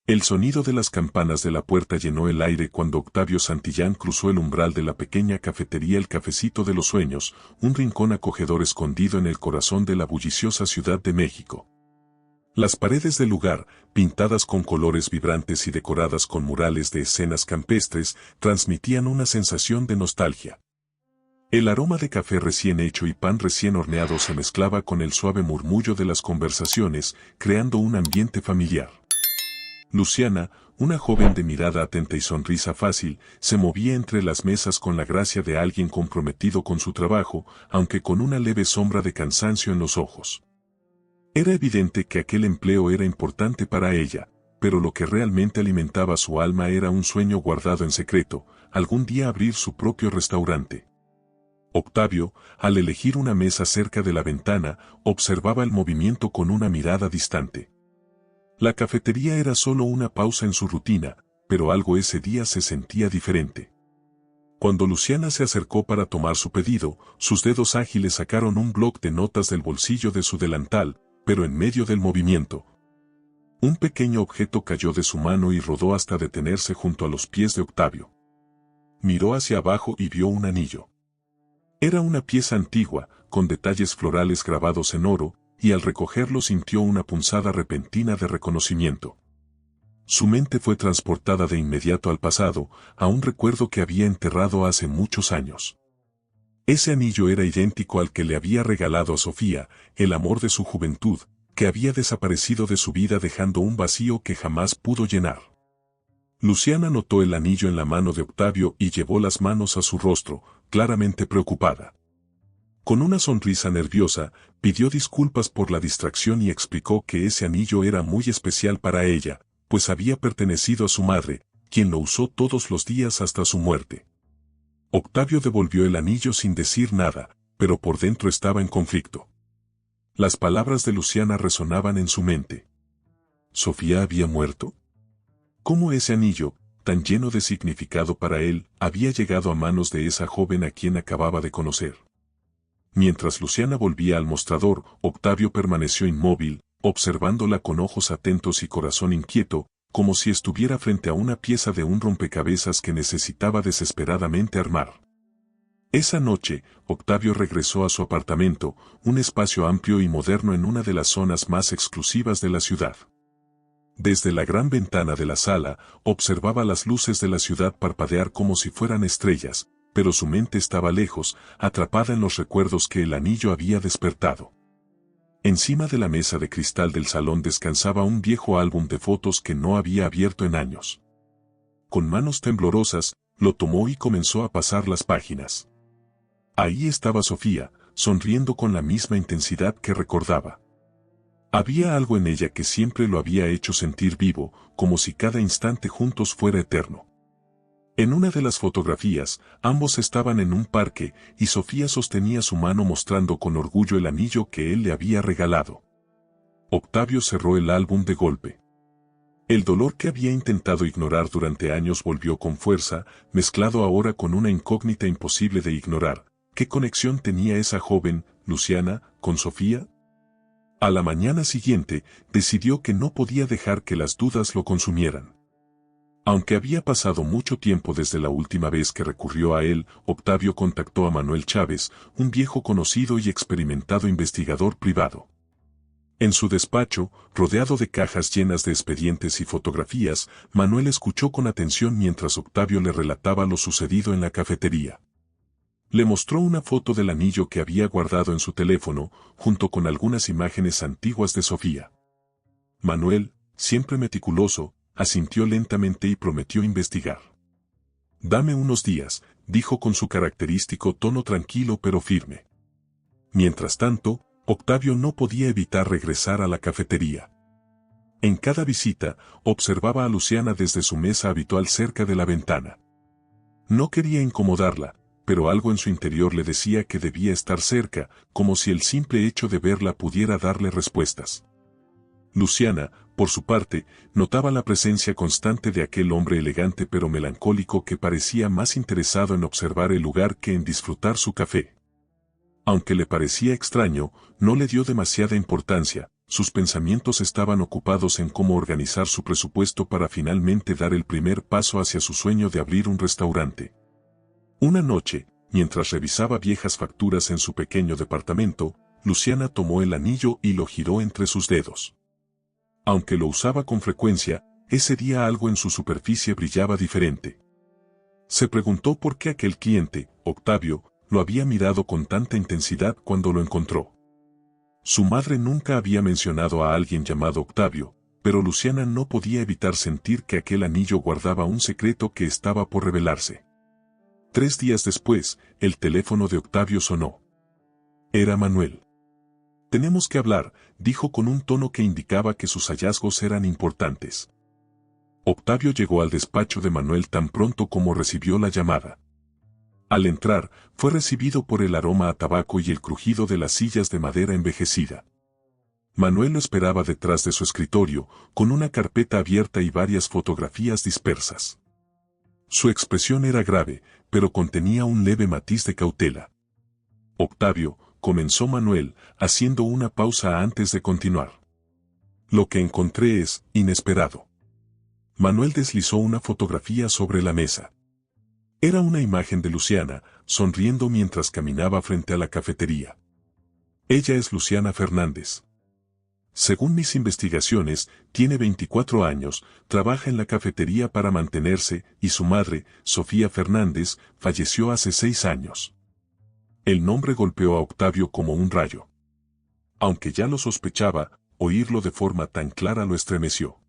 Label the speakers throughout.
Speaker 1: El sonido de las campanas de la puerta llenó el aire cuando Octavio Santillán cruzó el umbral de la pequeña cafetería El Cafecito de los Sueños, un rincón acogedor escondido en el corazón de la bulliciosa Ciudad de México. Las paredes del lugar, pintadas con colores vibrantes y decoradas con murales de escenas campestres, transmitían una sensación de nostalgia. El aroma de café recién hecho y pan recién horneado se mezclaba con el suave murmullo de las conversaciones, creando un ambiente familiar. Luciana, una joven de mirada atenta y sonrisa fácil, se movía entre las mesas con la gracia de alguien comprometido con su trabajo, aunque con una leve sombra de cansancio en los ojos. Era evidente que aquel empleo era importante para ella, pero lo que realmente alimentaba su alma era un sueño guardado en secreto, algún día abrir su propio restaurante. Octavio, al elegir una mesa cerca de la ventana, observaba el movimiento con una mirada distante. La cafetería era solo una pausa en su rutina, pero algo ese día se sentía diferente. Cuando Luciana se acercó para tomar su pedido, sus dedos ágiles sacaron un bloc de notas del bolsillo de su delantal, pero en medio del movimiento, un pequeño objeto cayó de su mano y rodó hasta detenerse junto a los pies de Octavio. Miró hacia abajo y vio un anillo. Era una pieza antigua, con detalles florales grabados en oro, y al recogerlo sintió una punzada repentina de reconocimiento. Su mente fue transportada de inmediato al pasado, a un recuerdo que había enterrado hace muchos años. Ese anillo era idéntico al que le había regalado a Sofía, el amor de su juventud, que había desaparecido de su vida dejando un vacío que jamás pudo llenar. Luciana notó el anillo en la mano de Octavio y llevó las manos a su rostro, claramente preocupada. Con una sonrisa nerviosa, pidió disculpas por la distracción y explicó que ese anillo era muy especial para ella, pues había pertenecido a su madre, quien lo usó todos los días hasta su muerte. Octavio devolvió el anillo sin decir nada, pero por dentro estaba en conflicto. Las palabras de Luciana resonaban en su mente. ¿Sofía había muerto? ¿Cómo ese anillo, tan lleno de significado para él, había llegado a manos de esa joven a quien acababa de conocer? Mientras Luciana volvía al mostrador, Octavio permaneció inmóvil, observándola con ojos atentos y corazón inquieto, como si estuviera frente a una pieza de un rompecabezas que necesitaba desesperadamente armar. Esa noche, Octavio regresó a su apartamento, un espacio amplio y moderno en una de las zonas más exclusivas de la ciudad. Desde la gran ventana de la sala, observaba las luces de la ciudad parpadear como si fueran estrellas, pero su mente estaba lejos, atrapada en los recuerdos que el anillo había despertado. Encima de la mesa de cristal del salón descansaba un viejo álbum de fotos que no había abierto en años. Con manos temblorosas, lo tomó y comenzó a pasar las páginas. Ahí estaba Sofía, sonriendo con la misma intensidad que recordaba. Había algo en ella que siempre lo había hecho sentir vivo, como si cada instante juntos fuera eterno. En una de las fotografías, ambos estaban en un parque, y Sofía sostenía su mano mostrando con orgullo el anillo que él le había regalado. Octavio cerró el álbum de golpe. El dolor que había intentado ignorar durante años volvió con fuerza, mezclado ahora con una incógnita imposible de ignorar. ¿Qué conexión tenía esa joven, Luciana, con Sofía? A la mañana siguiente, decidió que no podía dejar que las dudas lo consumieran. Aunque había pasado mucho tiempo desde la última vez que recurrió a él, Octavio contactó a Manuel Chávez, un viejo conocido y experimentado investigador privado. En su despacho, rodeado de cajas llenas de expedientes y fotografías, Manuel escuchó con atención mientras Octavio le relataba lo sucedido en la cafetería. Le mostró una foto del anillo que había guardado en su teléfono, junto con algunas imágenes antiguas de Sofía. Manuel, siempre meticuloso, asintió lentamente y prometió investigar. «Dame unos días», dijo con su característico tono tranquilo pero firme. Mientras tanto, Octavio no podía evitar regresar a la cafetería. En cada visita, observaba a Luciana desde su mesa habitual cerca de la ventana. No quería incomodarla, pero algo en su interior le decía que debía estar cerca, como si el simple hecho de verla pudiera darle respuestas. Luciana, por su parte, notaba la presencia constante de aquel hombre elegante pero melancólico que parecía más interesado en observar el lugar que en disfrutar su café. Aunque le parecía extraño, no le dio demasiada importancia, sus pensamientos estaban ocupados en cómo organizar su presupuesto para finalmente dar el primer paso hacia su sueño de abrir un restaurante. Una noche, mientras revisaba viejas facturas en su pequeño departamento, Luciana tomó el anillo y lo giró entre sus dedos. Aunque lo usaba con frecuencia, ese día algo en su superficie brillaba diferente. Se preguntó por qué aquel cliente, Octavio, lo había mirado con tanta intensidad cuando lo encontró. Su madre nunca había mencionado a alguien llamado Octavio, pero Luciana no podía evitar sentir que aquel anillo guardaba un secreto que estaba por revelarse. 3 días después, el teléfono de Octavio sonó. Era Manuel. «Tenemos que hablar», dijo con un tono que indicaba que sus hallazgos eran importantes. Octavio llegó al despacho de Manuel tan pronto como recibió la llamada. Al entrar, fue recibido por el aroma a tabaco y el crujido de las sillas de madera envejecida. Manuel lo esperaba detrás de su escritorio, con una carpeta abierta y varias fotografías dispersas. Su expresión era grave, pero contenía un leve matiz de cautela. «Octavio», comenzó Manuel, haciendo una pausa antes de continuar. «Lo que encontré es inesperado». Manuel deslizó una fotografía sobre la mesa. Era una imagen de Luciana, sonriendo mientras caminaba frente a la cafetería. Ella es Luciana Fernández. Según mis investigaciones, tiene 24 años, trabaja en la cafetería para mantenerse, y su madre, Sofía Fernández, falleció hace 6 años. El nombre golpeó a Octavio como un rayo. Aunque ya lo sospechaba, oírlo de forma tan clara lo estremeció.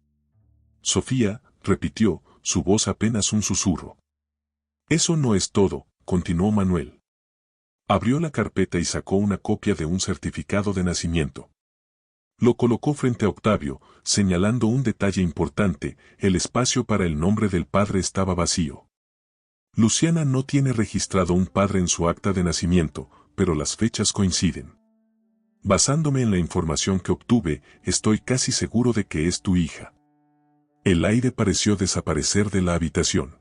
Speaker 1: «Sofía», repitió, su voz apenas un susurro. «Eso no es todo», continuó Manuel. Abrió la carpeta y sacó una copia de un certificado de nacimiento. Lo colocó frente a Octavio, señalando un detalle importante: el espacio para el nombre del padre estaba vacío. Luciana no tiene registrado un padre en su acta de nacimiento, pero las fechas coinciden. Basándome en la información que obtuve, estoy casi seguro de que es tu hija. El aire pareció desaparecer de la habitación.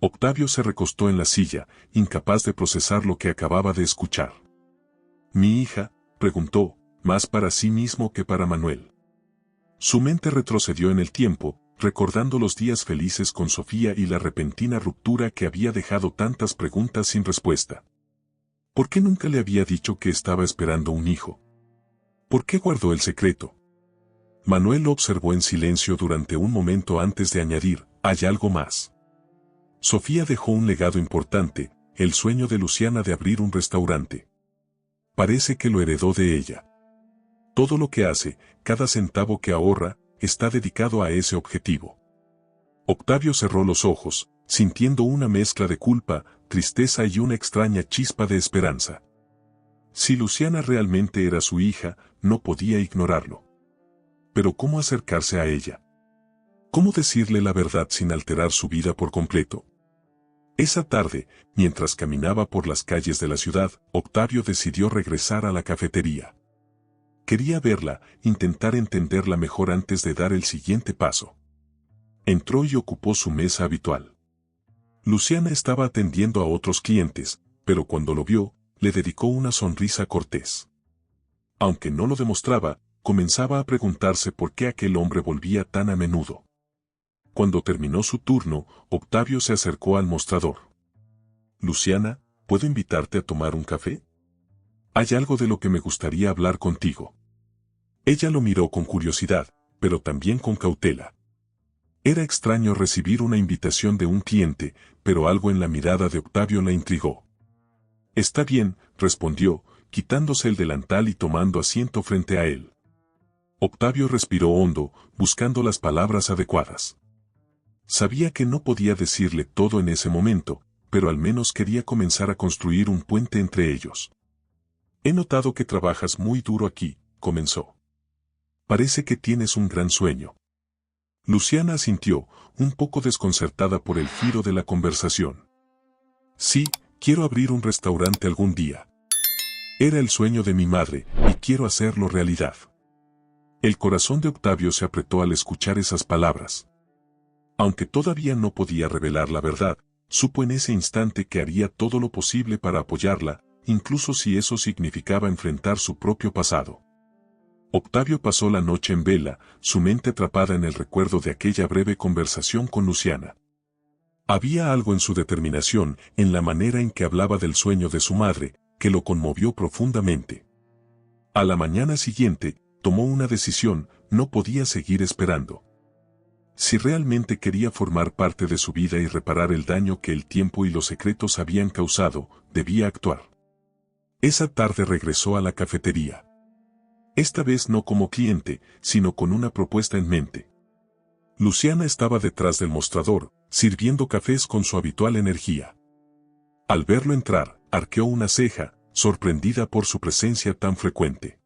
Speaker 1: Octavio se recostó en la silla, incapaz de procesar lo que acababa de escuchar. «¿Mi hija?», preguntó, más para sí mismo que para Manuel. Su mente retrocedió en el tiempo, recordando los días felices con Sofía y la repentina ruptura que había dejado tantas preguntas sin respuesta. ¿Por qué nunca le había dicho que estaba esperando un hijo? ¿Por qué guardó el secreto? Manuel lo observó en silencio durante un momento antes de añadir: «Hay algo más». Sofía dejó un legado importante, el sueño de Luciana de abrir un restaurante. Parece que lo heredó de ella. Todo lo que hace, cada centavo que ahorra, está dedicado a ese objetivo. Octavio cerró los ojos, sintiendo una mezcla de culpa, tristeza y una extraña chispa de esperanza. Si Luciana realmente era su hija, no podía ignorarlo. Pero ¿cómo acercarse a ella? ¿Cómo decirle la verdad sin alterar su vida por completo? Esa tarde, mientras caminaba por las calles de la ciudad, Octavio decidió regresar a la cafetería. Quería verla, intentar entenderla mejor antes de dar el siguiente paso. Entró y ocupó su mesa habitual. Luciana estaba atendiendo a otros clientes, pero cuando lo vio, le dedicó una sonrisa cortés. Aunque no lo demostraba, comenzaba a preguntarse por qué aquel hombre volvía tan a menudo. Cuando terminó su turno, Octavio se acercó al mostrador. «Luciana, ¿puedo invitarte a tomar un café? Hay algo de lo que me gustaría hablar contigo». Ella lo miró con curiosidad, pero también con cautela. Era extraño recibir una invitación de un cliente, pero algo en la mirada de Octavio la intrigó. «Está bien», respondió, quitándose el delantal y tomando asiento frente a él. Octavio respiró hondo, buscando las palabras adecuadas. Sabía que no podía decirle todo en ese momento, pero al menos quería comenzar a construir un puente entre ellos. «He notado que trabajas muy duro aquí», comenzó. «Parece que tienes un gran sueño». Luciana asintió, un poco desconcertada por el giro de la conversación. «Sí, quiero abrir un restaurante algún día. Era el sueño de mi madre, y quiero hacerlo realidad». El corazón de Octavio se apretó al escuchar esas palabras. Aunque todavía no podía revelar la verdad, supo en ese instante que haría todo lo posible para apoyarla, incluso si eso significaba enfrentar su propio pasado. Octavio pasó la noche en vela, su mente atrapada en el recuerdo de aquella breve conversación con Luciana. Había algo en su determinación, en la manera en que hablaba del sueño de su madre, que lo conmovió profundamente. A la mañana siguiente, tomó una decisión, no podía seguir esperando. Si realmente quería formar parte de su vida y reparar el daño que el tiempo y los secretos habían causado, debía actuar. Esa tarde regresó a la cafetería. Esta vez no como cliente, sino con una propuesta en mente. Luciana estaba detrás del mostrador, sirviendo cafés con su habitual energía. Al verlo entrar, arqueó una ceja, sorprendida por su presencia tan frecuente.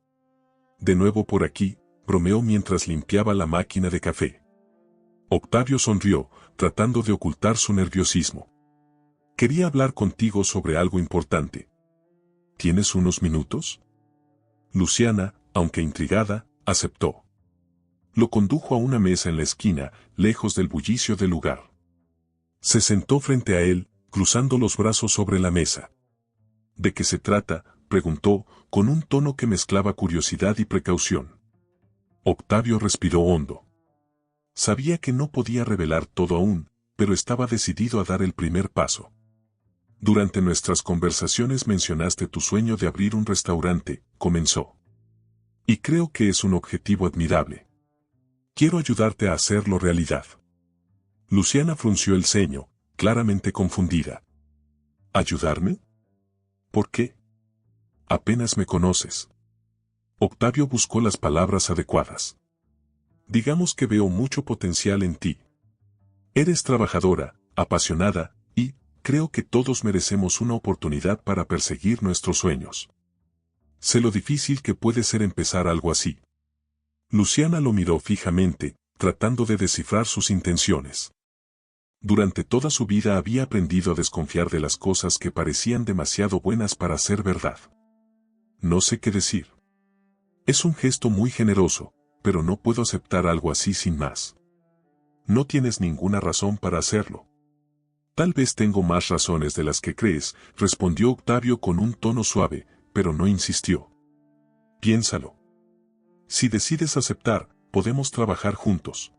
Speaker 1: «De nuevo por aquí», bromeó mientras limpiaba la máquina de café. Octavio sonrió, tratando de ocultar su nerviosismo. «Quería hablar contigo sobre algo importante. ¿Tienes unos minutos?». Luciana, aunque intrigada, aceptó. Lo condujo a una mesa en la esquina, lejos del bullicio del lugar. Se sentó frente a él, cruzando los brazos sobre la mesa. «¿De qué se trata?», preguntó, con un tono que mezclaba curiosidad y precaución. Octavio respiró hondo. Sabía que no podía revelar todo aún, pero estaba decidido a dar el primer paso. «Durante nuestras conversaciones mencionaste tu sueño de abrir un restaurante», comenzó. «Y creo que es un objetivo admirable. Quiero ayudarte a hacerlo realidad». Luciana frunció el ceño, claramente confundida. «¿Ayudarme? ¿Por qué? Apenas me conoces». Octavio buscó las palabras adecuadas. «Digamos que veo mucho potencial en ti. Eres trabajadora, apasionada, y creo que todos merecemos una oportunidad para perseguir nuestros sueños. Sé lo difícil que puede ser empezar algo así». Luciana lo miró fijamente, tratando de descifrar sus intenciones. Durante toda su vida había aprendido a desconfiar de las cosas que parecían demasiado buenas para ser verdad. «No sé qué decir. Es un gesto muy generoso, pero no puedo aceptar algo así sin más». «No tienes ninguna razón para hacerlo». «Tal vez tengo más razones de las que crees», respondió Octavio con un tono suave, pero no insistió. «Piénsalo. Si decides aceptar, podemos trabajar juntos.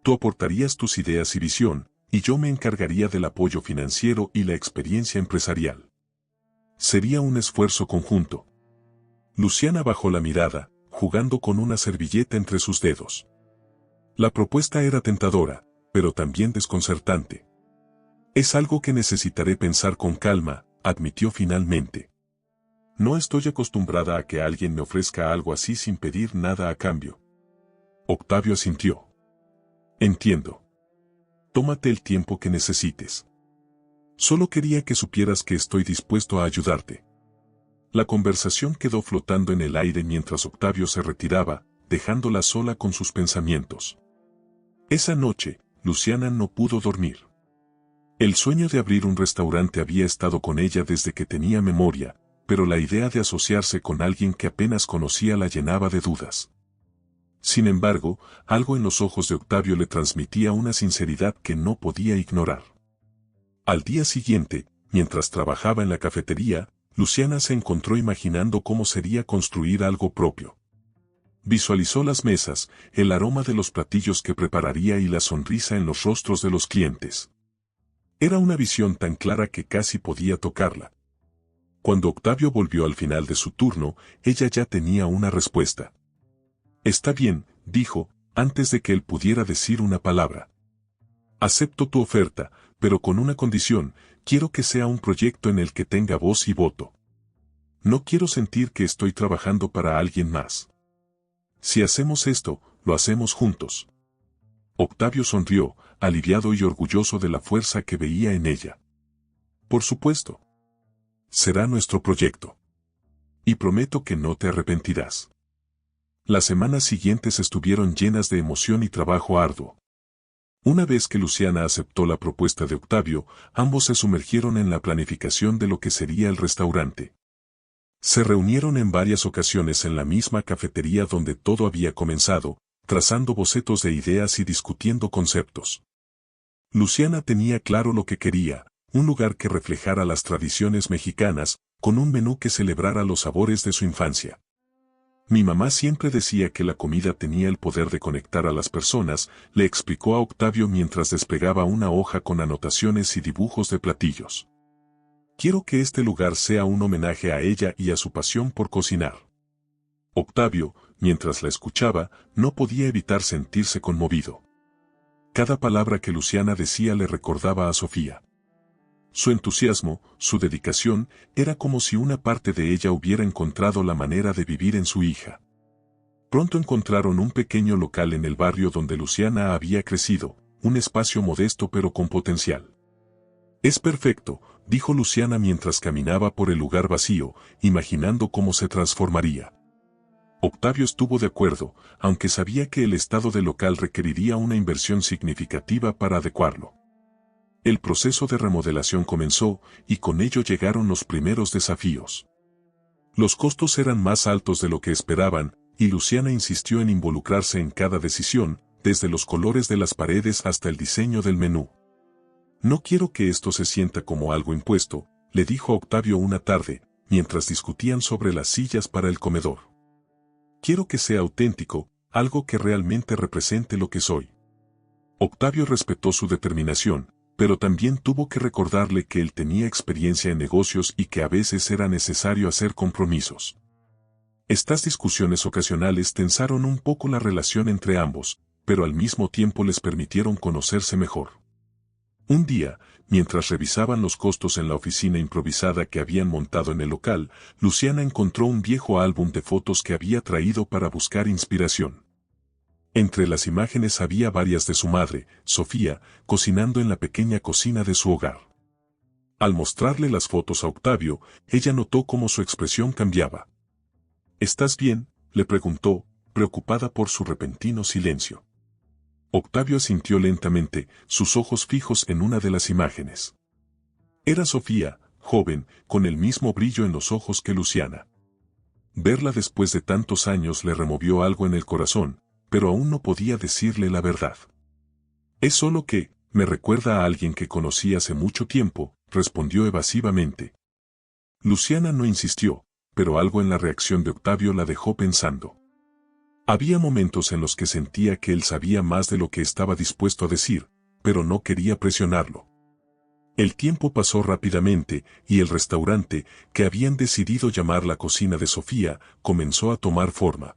Speaker 1: Tú aportarías tus ideas y visión, y yo me encargaría del apoyo financiero y la experiencia empresarial. Sería un esfuerzo conjunto». Luciana bajó la mirada, jugando con una servilleta entre sus dedos. La propuesta era tentadora, pero también desconcertante. «Es algo que necesitaré pensar con calma», admitió finalmente. «No estoy acostumbrada a que alguien me ofrezca algo así sin pedir nada a cambio». Octavio asintió. «Entiendo. Tómate el tiempo que necesites. Solo quería que supieras que estoy dispuesto a ayudarte». La conversación quedó flotando en el aire mientras Octavio se retiraba, dejándola sola con sus pensamientos. Esa noche, Luciana no pudo dormir. El sueño de abrir un restaurante había estado con ella desde que tenía memoria, pero la idea de asociarse con alguien que apenas conocía la llenaba de dudas. Sin embargo, algo en los ojos de Octavio le transmitía una sinceridad que no podía ignorar. Al día siguiente, mientras trabajaba en la cafetería, Luciana se encontró imaginando cómo sería construir algo propio. Visualizó las mesas, el aroma de los platillos que prepararía y la sonrisa en los rostros de los clientes. Era una visión tan clara que casi podía tocarla. Cuando Octavio volvió al final de su turno, ella ya tenía una respuesta. «Está bien», dijo, antes de que él pudiera decir una palabra. «Acepto tu oferta, pero con una condición: quiero que sea un proyecto en el que tenga voz y voto. No quiero sentir que estoy trabajando para alguien más. Si hacemos esto, lo hacemos juntos». Octavio sonrió, aliviado y orgulloso de la fuerza que veía en ella. «Por supuesto. Será nuestro proyecto. Y prometo que no te arrepentirás». Las semanas siguientes estuvieron llenas de emoción y trabajo arduo. Una vez que Luciana aceptó la propuesta de Octavio, ambos se sumergieron en la planificación de lo que sería el restaurante. Se reunieron en varias ocasiones en la misma cafetería donde todo había comenzado, trazando bocetos de ideas y discutiendo conceptos. Luciana tenía claro lo que quería: un lugar que reflejara las tradiciones mexicanas, con un menú que celebrara los sabores de su infancia. Mi mamá siempre decía que la comida tenía el poder de conectar a las personas, le explicó a Octavio mientras desplegaba una hoja con anotaciones y dibujos de platillos. Quiero que este lugar sea un homenaje a ella y a su pasión por cocinar. Octavio, mientras la escuchaba, no podía evitar sentirse conmovido. Cada palabra que Luciana decía le recordaba a Sofía. Su entusiasmo, su dedicación, era como si una parte de ella hubiera encontrado la manera de vivir en su hija. Pronto encontraron un pequeño local en el barrio donde Luciana había crecido, un espacio modesto pero con potencial. Es perfecto, dijo Luciana mientras caminaba por el lugar vacío, imaginando cómo se transformaría. Octavio estuvo de acuerdo, aunque sabía que el estado del local requeriría una inversión significativa para adecuarlo. El proceso de remodelación comenzó, y con ello llegaron los primeros desafíos. Los costos eran más altos de lo que esperaban, y Luciana insistió en involucrarse en cada decisión, desde los colores de las paredes hasta el diseño del menú. No quiero que esto se sienta como algo impuesto, le dijo a Octavio una tarde, mientras discutían sobre las sillas para el comedor. Quiero que sea auténtico, algo que realmente represente lo que soy. Octavio respetó su determinación, pero también tuvo que recordarle que él tenía experiencia en negocios y que a veces era necesario hacer compromisos. Estas discusiones ocasionales tensaron un poco la relación entre ambos, pero al mismo tiempo les permitieron conocerse mejor. Un día, mientras revisaban los costos en la oficina improvisada que habían montado en el local, Luciana encontró un viejo álbum de fotos que había traído para buscar inspiración. Entre las imágenes había varias de su madre, Sofía, cocinando en la pequeña cocina de su hogar. Al mostrarle las fotos a Octavio, ella notó cómo su expresión cambiaba. ¿Estás bien?, le preguntó, preocupada por su repentino silencio. Octavio asintió lentamente, sus ojos fijos en una de las imágenes. Era Sofía, joven, con el mismo brillo en los ojos que Luciana. Verla después de tantos años le removió algo en el corazón, pero aún no podía decirle la verdad. Es solo que, me recuerda a alguien que conocí hace mucho tiempo, respondió evasivamente. Luciana no insistió, pero algo en la reacción de Octavio la dejó pensando. Había momentos en los que sentía que él sabía más de lo que estaba dispuesto a decir, pero no quería presionarlo. El tiempo pasó rápidamente, y el restaurante, que habían decidido llamar la cocina de Sofía, comenzó a tomar forma.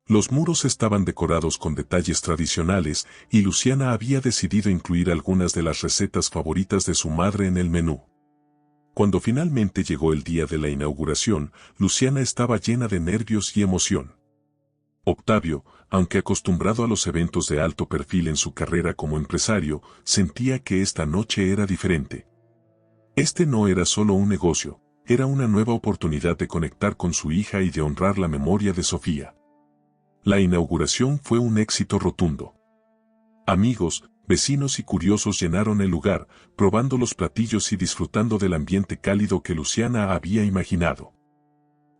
Speaker 1: Los muros estaban decorados con detalles tradicionales, y Luciana había decidido incluir algunas de las recetas favoritas de su madre en el menú. Cuando finalmente llegó el día de la inauguración, Luciana estaba llena de nervios y emoción. Octavio, aunque acostumbrado a los eventos de alto perfil en su carrera como empresario, sentía que esta noche era diferente. Este no era solo un negocio, era una nueva oportunidad de conectar con su hija y de honrar la memoria de Sofía. La inauguración fue un éxito rotundo. Amigos, vecinos y curiosos llenaron el lugar, probando los platillos y disfrutando del ambiente cálido que Luciana había imaginado.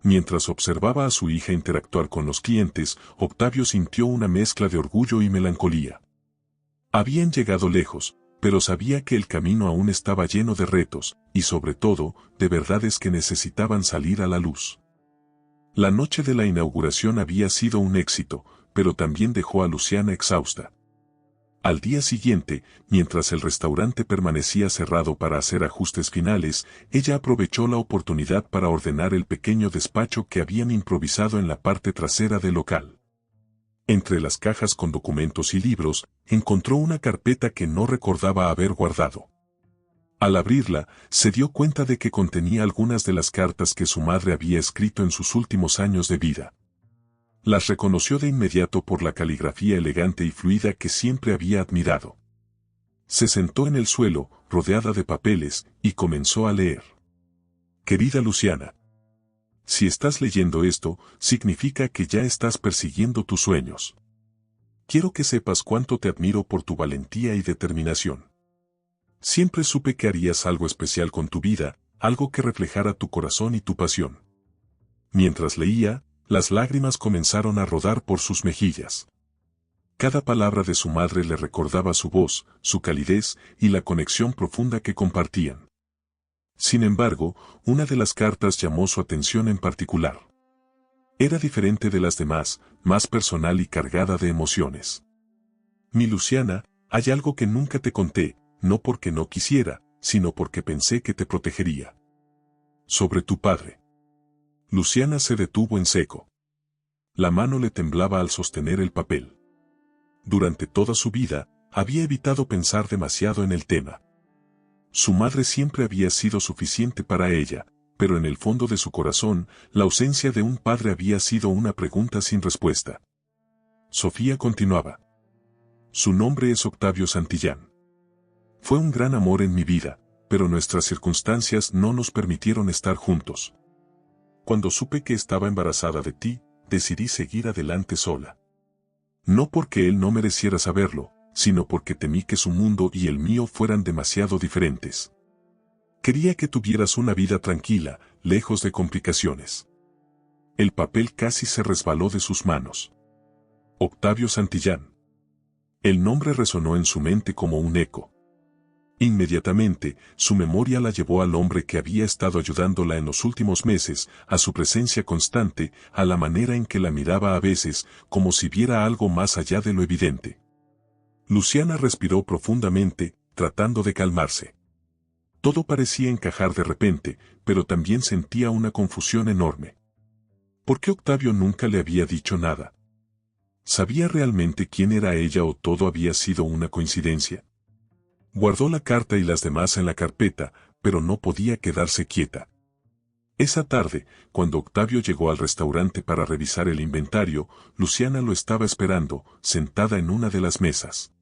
Speaker 1: Mientras observaba a su hija interactuar con los clientes, Octavio sintió una mezcla de orgullo y melancolía. Habían llegado lejos, pero sabía que el camino aún estaba lleno de retos, y sobre todo, de verdades que necesitaban salir a la luz. La noche de la inauguración había sido un éxito, pero también dejó a Luciana exhausta. Al día siguiente, mientras el restaurante permanecía cerrado para hacer ajustes finales, ella aprovechó la oportunidad para ordenar el pequeño despacho que habían improvisado en la parte trasera del local. Entre las cajas con documentos y libros, encontró una carpeta que no recordaba haber guardado. Al abrirla, se dio cuenta de que contenía algunas de las cartas que su madre había escrito en sus últimos años de vida. Las reconoció de inmediato por la caligrafía elegante y fluida que siempre había admirado. Se sentó en el suelo, rodeada de papeles, y comenzó a leer. Querida Luciana, si estás leyendo esto, significa que ya estás persiguiendo tus sueños. Quiero que sepas cuánto te admiro por tu valentía y determinación. Siempre supe que harías algo especial con tu vida, algo que reflejara tu corazón y tu pasión. Mientras leía, las lágrimas comenzaron a rodar por sus mejillas. Cada palabra de su madre le recordaba su voz, su calidez y la conexión profunda que compartían. Sin embargo, una de las cartas llamó su atención en particular. Era diferente de las demás, más personal y cargada de emociones. Mi Luciana, hay algo que nunca te conté, no porque no quisiera, sino porque pensé que te protegería. Sobre tu padre. Luciana se detuvo en seco. La mano le temblaba al sostener el papel. Durante toda su vida, había evitado pensar demasiado en el tema. Su madre siempre había sido suficiente para ella, pero en el fondo de su corazón, la ausencia de un padre había sido una pregunta sin respuesta. Sofía continuaba. Su nombre es Octavio Santillán. Fue un gran amor en mi vida, pero nuestras circunstancias no nos permitieron estar juntos. Cuando supe que estaba embarazada de ti, decidí seguir adelante sola. No porque él no mereciera saberlo, sino porque temí que su mundo y el mío fueran demasiado diferentes. Quería que tuvieras una vida tranquila, lejos de complicaciones. El papel casi se resbaló de sus manos. Octavio Santillán. El nombre resonó en su mente como un eco. Inmediatamente, su memoria la llevó al hombre que había estado ayudándola en los últimos meses, a su presencia constante, a la manera en que la miraba a veces, como si viera algo más allá de lo evidente. Luciana respiró profundamente, tratando de calmarse. Todo parecía encajar de repente, pero también sentía una confusión enorme. ¿Por qué Octavio nunca le había dicho nada? ¿Sabía realmente quién era ella o todo había sido una coincidencia? Guardó la carta y las demás en la carpeta, pero no podía quedarse quieta. Esa tarde, cuando Octavio llegó al restaurante para revisar el inventario, Luciana lo estaba esperando, sentada en una de las mesas.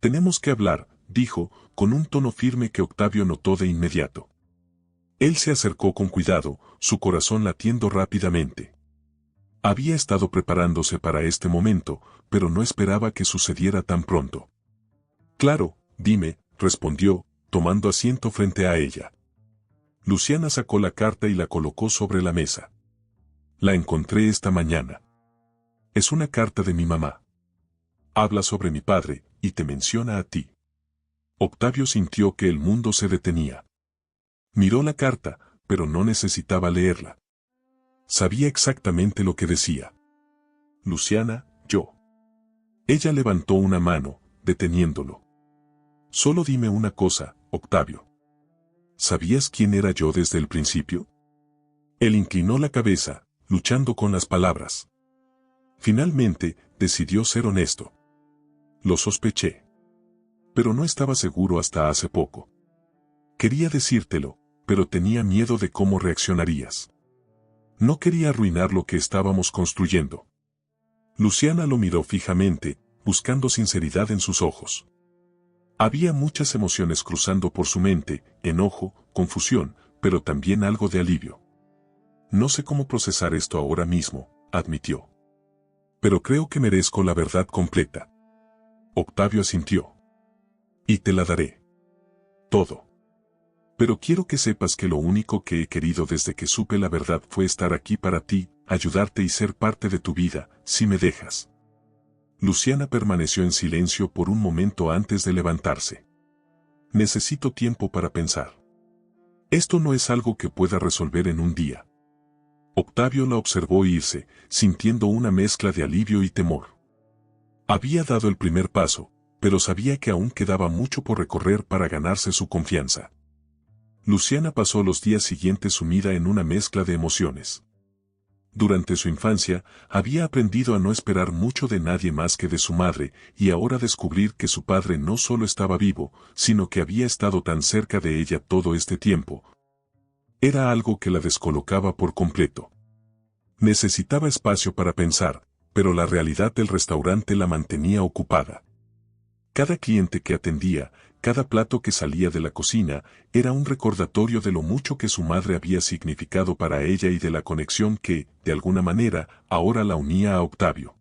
Speaker 1: «Tenemos que hablar», dijo, con un tono firme que Octavio notó de inmediato. Él se acercó con cuidado, su corazón latiendo rápidamente. Había estado preparándose para este momento, pero no esperaba que sucediera tan pronto. «Claro, dime», respondió, tomando asiento frente a ella. Luciana sacó la carta y la colocó sobre la mesa. «La encontré esta mañana. Es una carta de mi mamá. Habla sobre mi padre, y te menciona a ti». Octavio sintió que el mundo se detenía. Miró la carta, pero no necesitaba leerla. Sabía exactamente lo que decía. «Luciana, yo». Ella levantó una mano, deteniéndolo. «Solo dime una cosa, Octavio. ¿Sabías quién era yo desde el principio?» Él inclinó la cabeza, luchando con las palabras. Finalmente, decidió ser honesto. «Lo sospeché. Pero no estaba seguro hasta hace poco. Quería decírtelo, pero tenía miedo de cómo reaccionarías. No quería arruinar lo que estábamos construyendo». Luciana lo miró fijamente, buscando sinceridad en sus ojos. Había muchas emociones cruzando por su mente, enojo, confusión, pero también algo de alivio. «No sé cómo procesar esto ahora mismo», admitió. «Pero creo que merezco la verdad completa». Octavio asintió. «Y te la daré. Todo. Pero quiero que sepas que lo único que he querido desde que supe la verdad fue estar aquí para ti, ayudarte y ser parte de tu vida, si me dejas». Luciana permaneció en silencio por un momento antes de levantarse. «Necesito tiempo para pensar. Esto no es algo que pueda resolver en un día». Octavio la observó irse, sintiendo una mezcla de alivio y temor. Había dado el primer paso, pero sabía que aún quedaba mucho por recorrer para ganarse su confianza. Luciana pasó los días siguientes sumida en una mezcla de emociones. Durante su infancia, había aprendido a no esperar mucho de nadie más que de su madre, y ahora descubrir que su padre no solo estaba vivo, sino que había estado tan cerca de ella todo este tiempo, era algo que la descolocaba por completo. Necesitaba espacio para pensar, pero la realidad del restaurante la mantenía ocupada. Cada cliente que atendía, cada plato que salía de la cocina, era un recordatorio de lo mucho que su madre había significado para ella y de la conexión que, de alguna manera, ahora la unía a Octavio.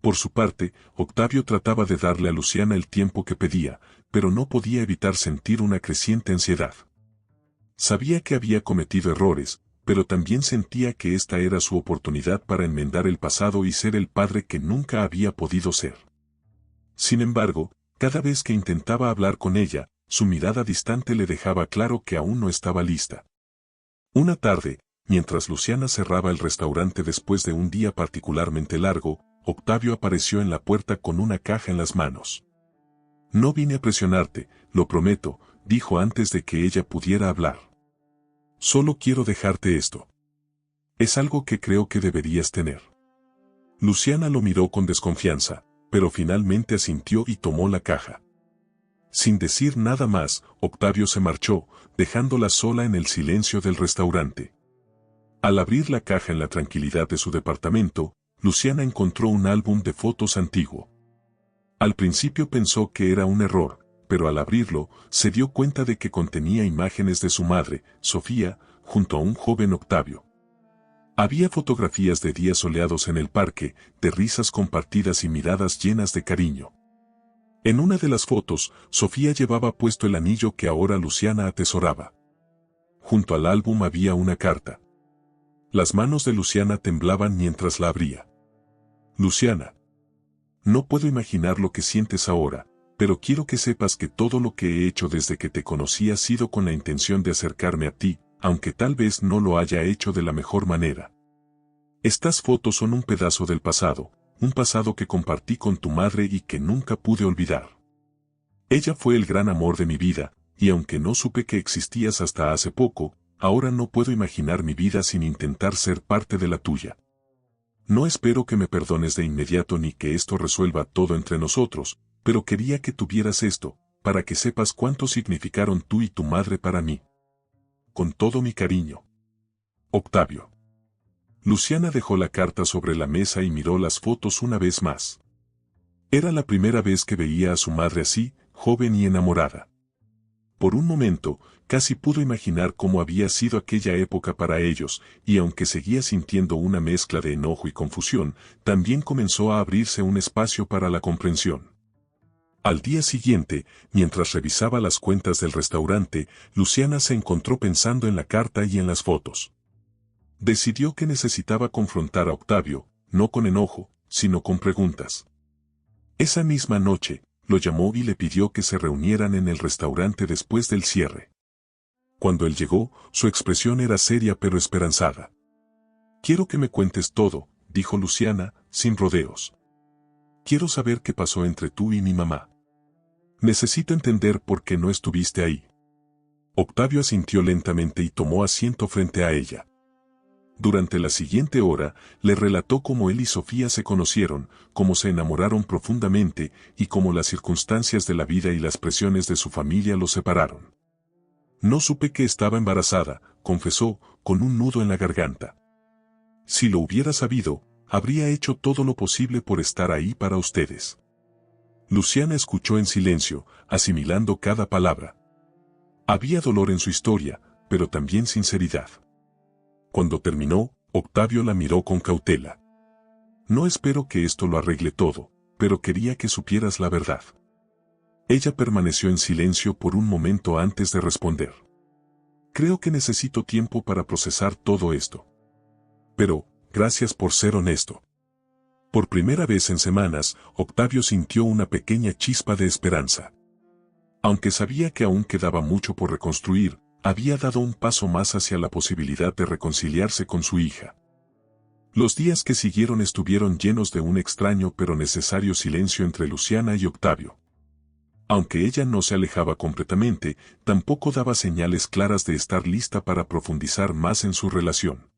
Speaker 1: Por su parte, Octavio trataba de darle a Luciana el tiempo que pedía, pero no podía evitar sentir una creciente ansiedad. Sabía que había cometido errores, pero también sentía que esta era su oportunidad para enmendar el pasado y ser el padre que nunca había podido ser. Sin embargo, cada vez que intentaba hablar con ella, su mirada distante le dejaba claro que aún no estaba lista. Una tarde, mientras Luciana cerraba el restaurante después de un día particularmente largo, Octavio apareció en la puerta con una caja en las manos. No vine a presionarte, lo prometo, dijo antes de que ella pudiera hablar. Solo quiero dejarte esto. Es algo que creo que deberías tener. Luciana lo miró con desconfianza, pero finalmente asintió y tomó la caja. Sin decir nada más, Octavio se marchó, dejándola sola en el silencio del restaurante. Al abrir la caja en la tranquilidad de su departamento, Luciana encontró un álbum de fotos antiguo. Al principio pensó que era un error, pero al abrirlo, se dio cuenta de que contenía imágenes de su madre, Sofía, junto a un joven Octavio. Había fotografías de días soleados en el parque, de risas compartidas y miradas llenas de cariño. En una de las fotos, Sofía llevaba puesto el anillo que ahora Luciana atesoraba. Junto al álbum había una carta. Las manos de Luciana temblaban mientras la abría. Luciana. No puedo imaginar lo que sientes ahora, pero quiero que sepas que todo lo que he hecho desde que te conocí ha sido con la intención de acercarme a ti, aunque tal vez no lo haya hecho de la mejor manera. Estas fotos son un pedazo del pasado, un pasado que compartí con tu madre y que nunca pude olvidar. Ella fue el gran amor de mi vida, y aunque no supe que existías hasta hace poco, ahora no puedo imaginar mi vida sin intentar ser parte de la tuya. No espero que me perdones de inmediato ni que esto resuelva todo entre nosotros, pero quería que tuvieras esto, para que sepas cuánto significaron tú y tu madre para mí. Con todo mi cariño. Octavio. Luciana dejó la carta sobre la mesa y miró las fotos una vez más. Era la primera vez que veía a su madre así, joven y enamorada. Por un momento, casi pudo imaginar cómo había sido aquella época para ellos, y aunque seguía sintiendo una mezcla de enojo y confusión, también comenzó a abrirse un espacio para la comprensión. Al día siguiente, mientras revisaba las cuentas del restaurante, Luciana se encontró pensando en la carta y en las fotos. Decidió que necesitaba confrontar a Octavio, no con enojo, sino con preguntas. Esa misma noche, lo llamó y le pidió que se reunieran en el restaurante después del cierre. Cuando él llegó, su expresión era seria pero esperanzada. Quiero que me cuentes todo, dijo Luciana, sin rodeos. Quiero saber qué pasó entre tú y mi mamá. Necesito entender por qué no estuviste ahí. Octavio asintió lentamente y tomó asiento frente a ella. Durante la siguiente hora, le relató cómo él y Sofía se conocieron, cómo se enamoraron profundamente y cómo las circunstancias de la vida y las presiones de su familia los separaron. No supe que estaba embarazada, confesó, con un nudo en la garganta. Si lo hubiera sabido, habría hecho todo lo posible por estar ahí para ustedes. Luciana escuchó en silencio, asimilando cada palabra. Había dolor en su historia, pero también sinceridad. Cuando terminó, Octavio la miró con cautela. No espero que esto lo arregle todo, pero quería que supieras la verdad. Ella permaneció en silencio por un momento antes de responder. Creo que necesito tiempo para procesar todo esto. Pero, gracias por ser honesto. Por primera vez en semanas, Octavio sintió una pequeña chispa de esperanza. Aunque sabía que aún quedaba mucho por reconstruir, había dado un paso más hacia la posibilidad de reconciliarse con su hija. Los días que siguieron estuvieron llenos de un extraño pero necesario silencio entre Luciana y Octavio. Aunque ella no se alejaba completamente, tampoco daba señales claras de estar lista para profundizar más en su relación.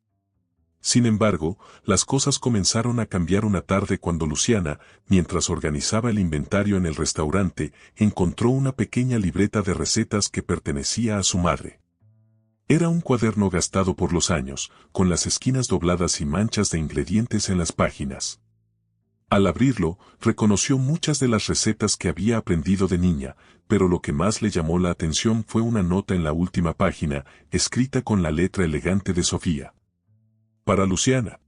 Speaker 1: Sin embargo, las cosas comenzaron a cambiar una tarde cuando Luciana, mientras organizaba el inventario en el restaurante, encontró una pequeña libreta de recetas que pertenecía a su madre. Era un cuaderno gastado por los años, con las esquinas dobladas y manchas de ingredientes en las páginas. Al abrirlo, reconoció muchas de las recetas que había aprendido de niña, pero lo que más le llamó la atención fue una nota en la última página, escrita con la letra elegante de Sofía. Para Luciana.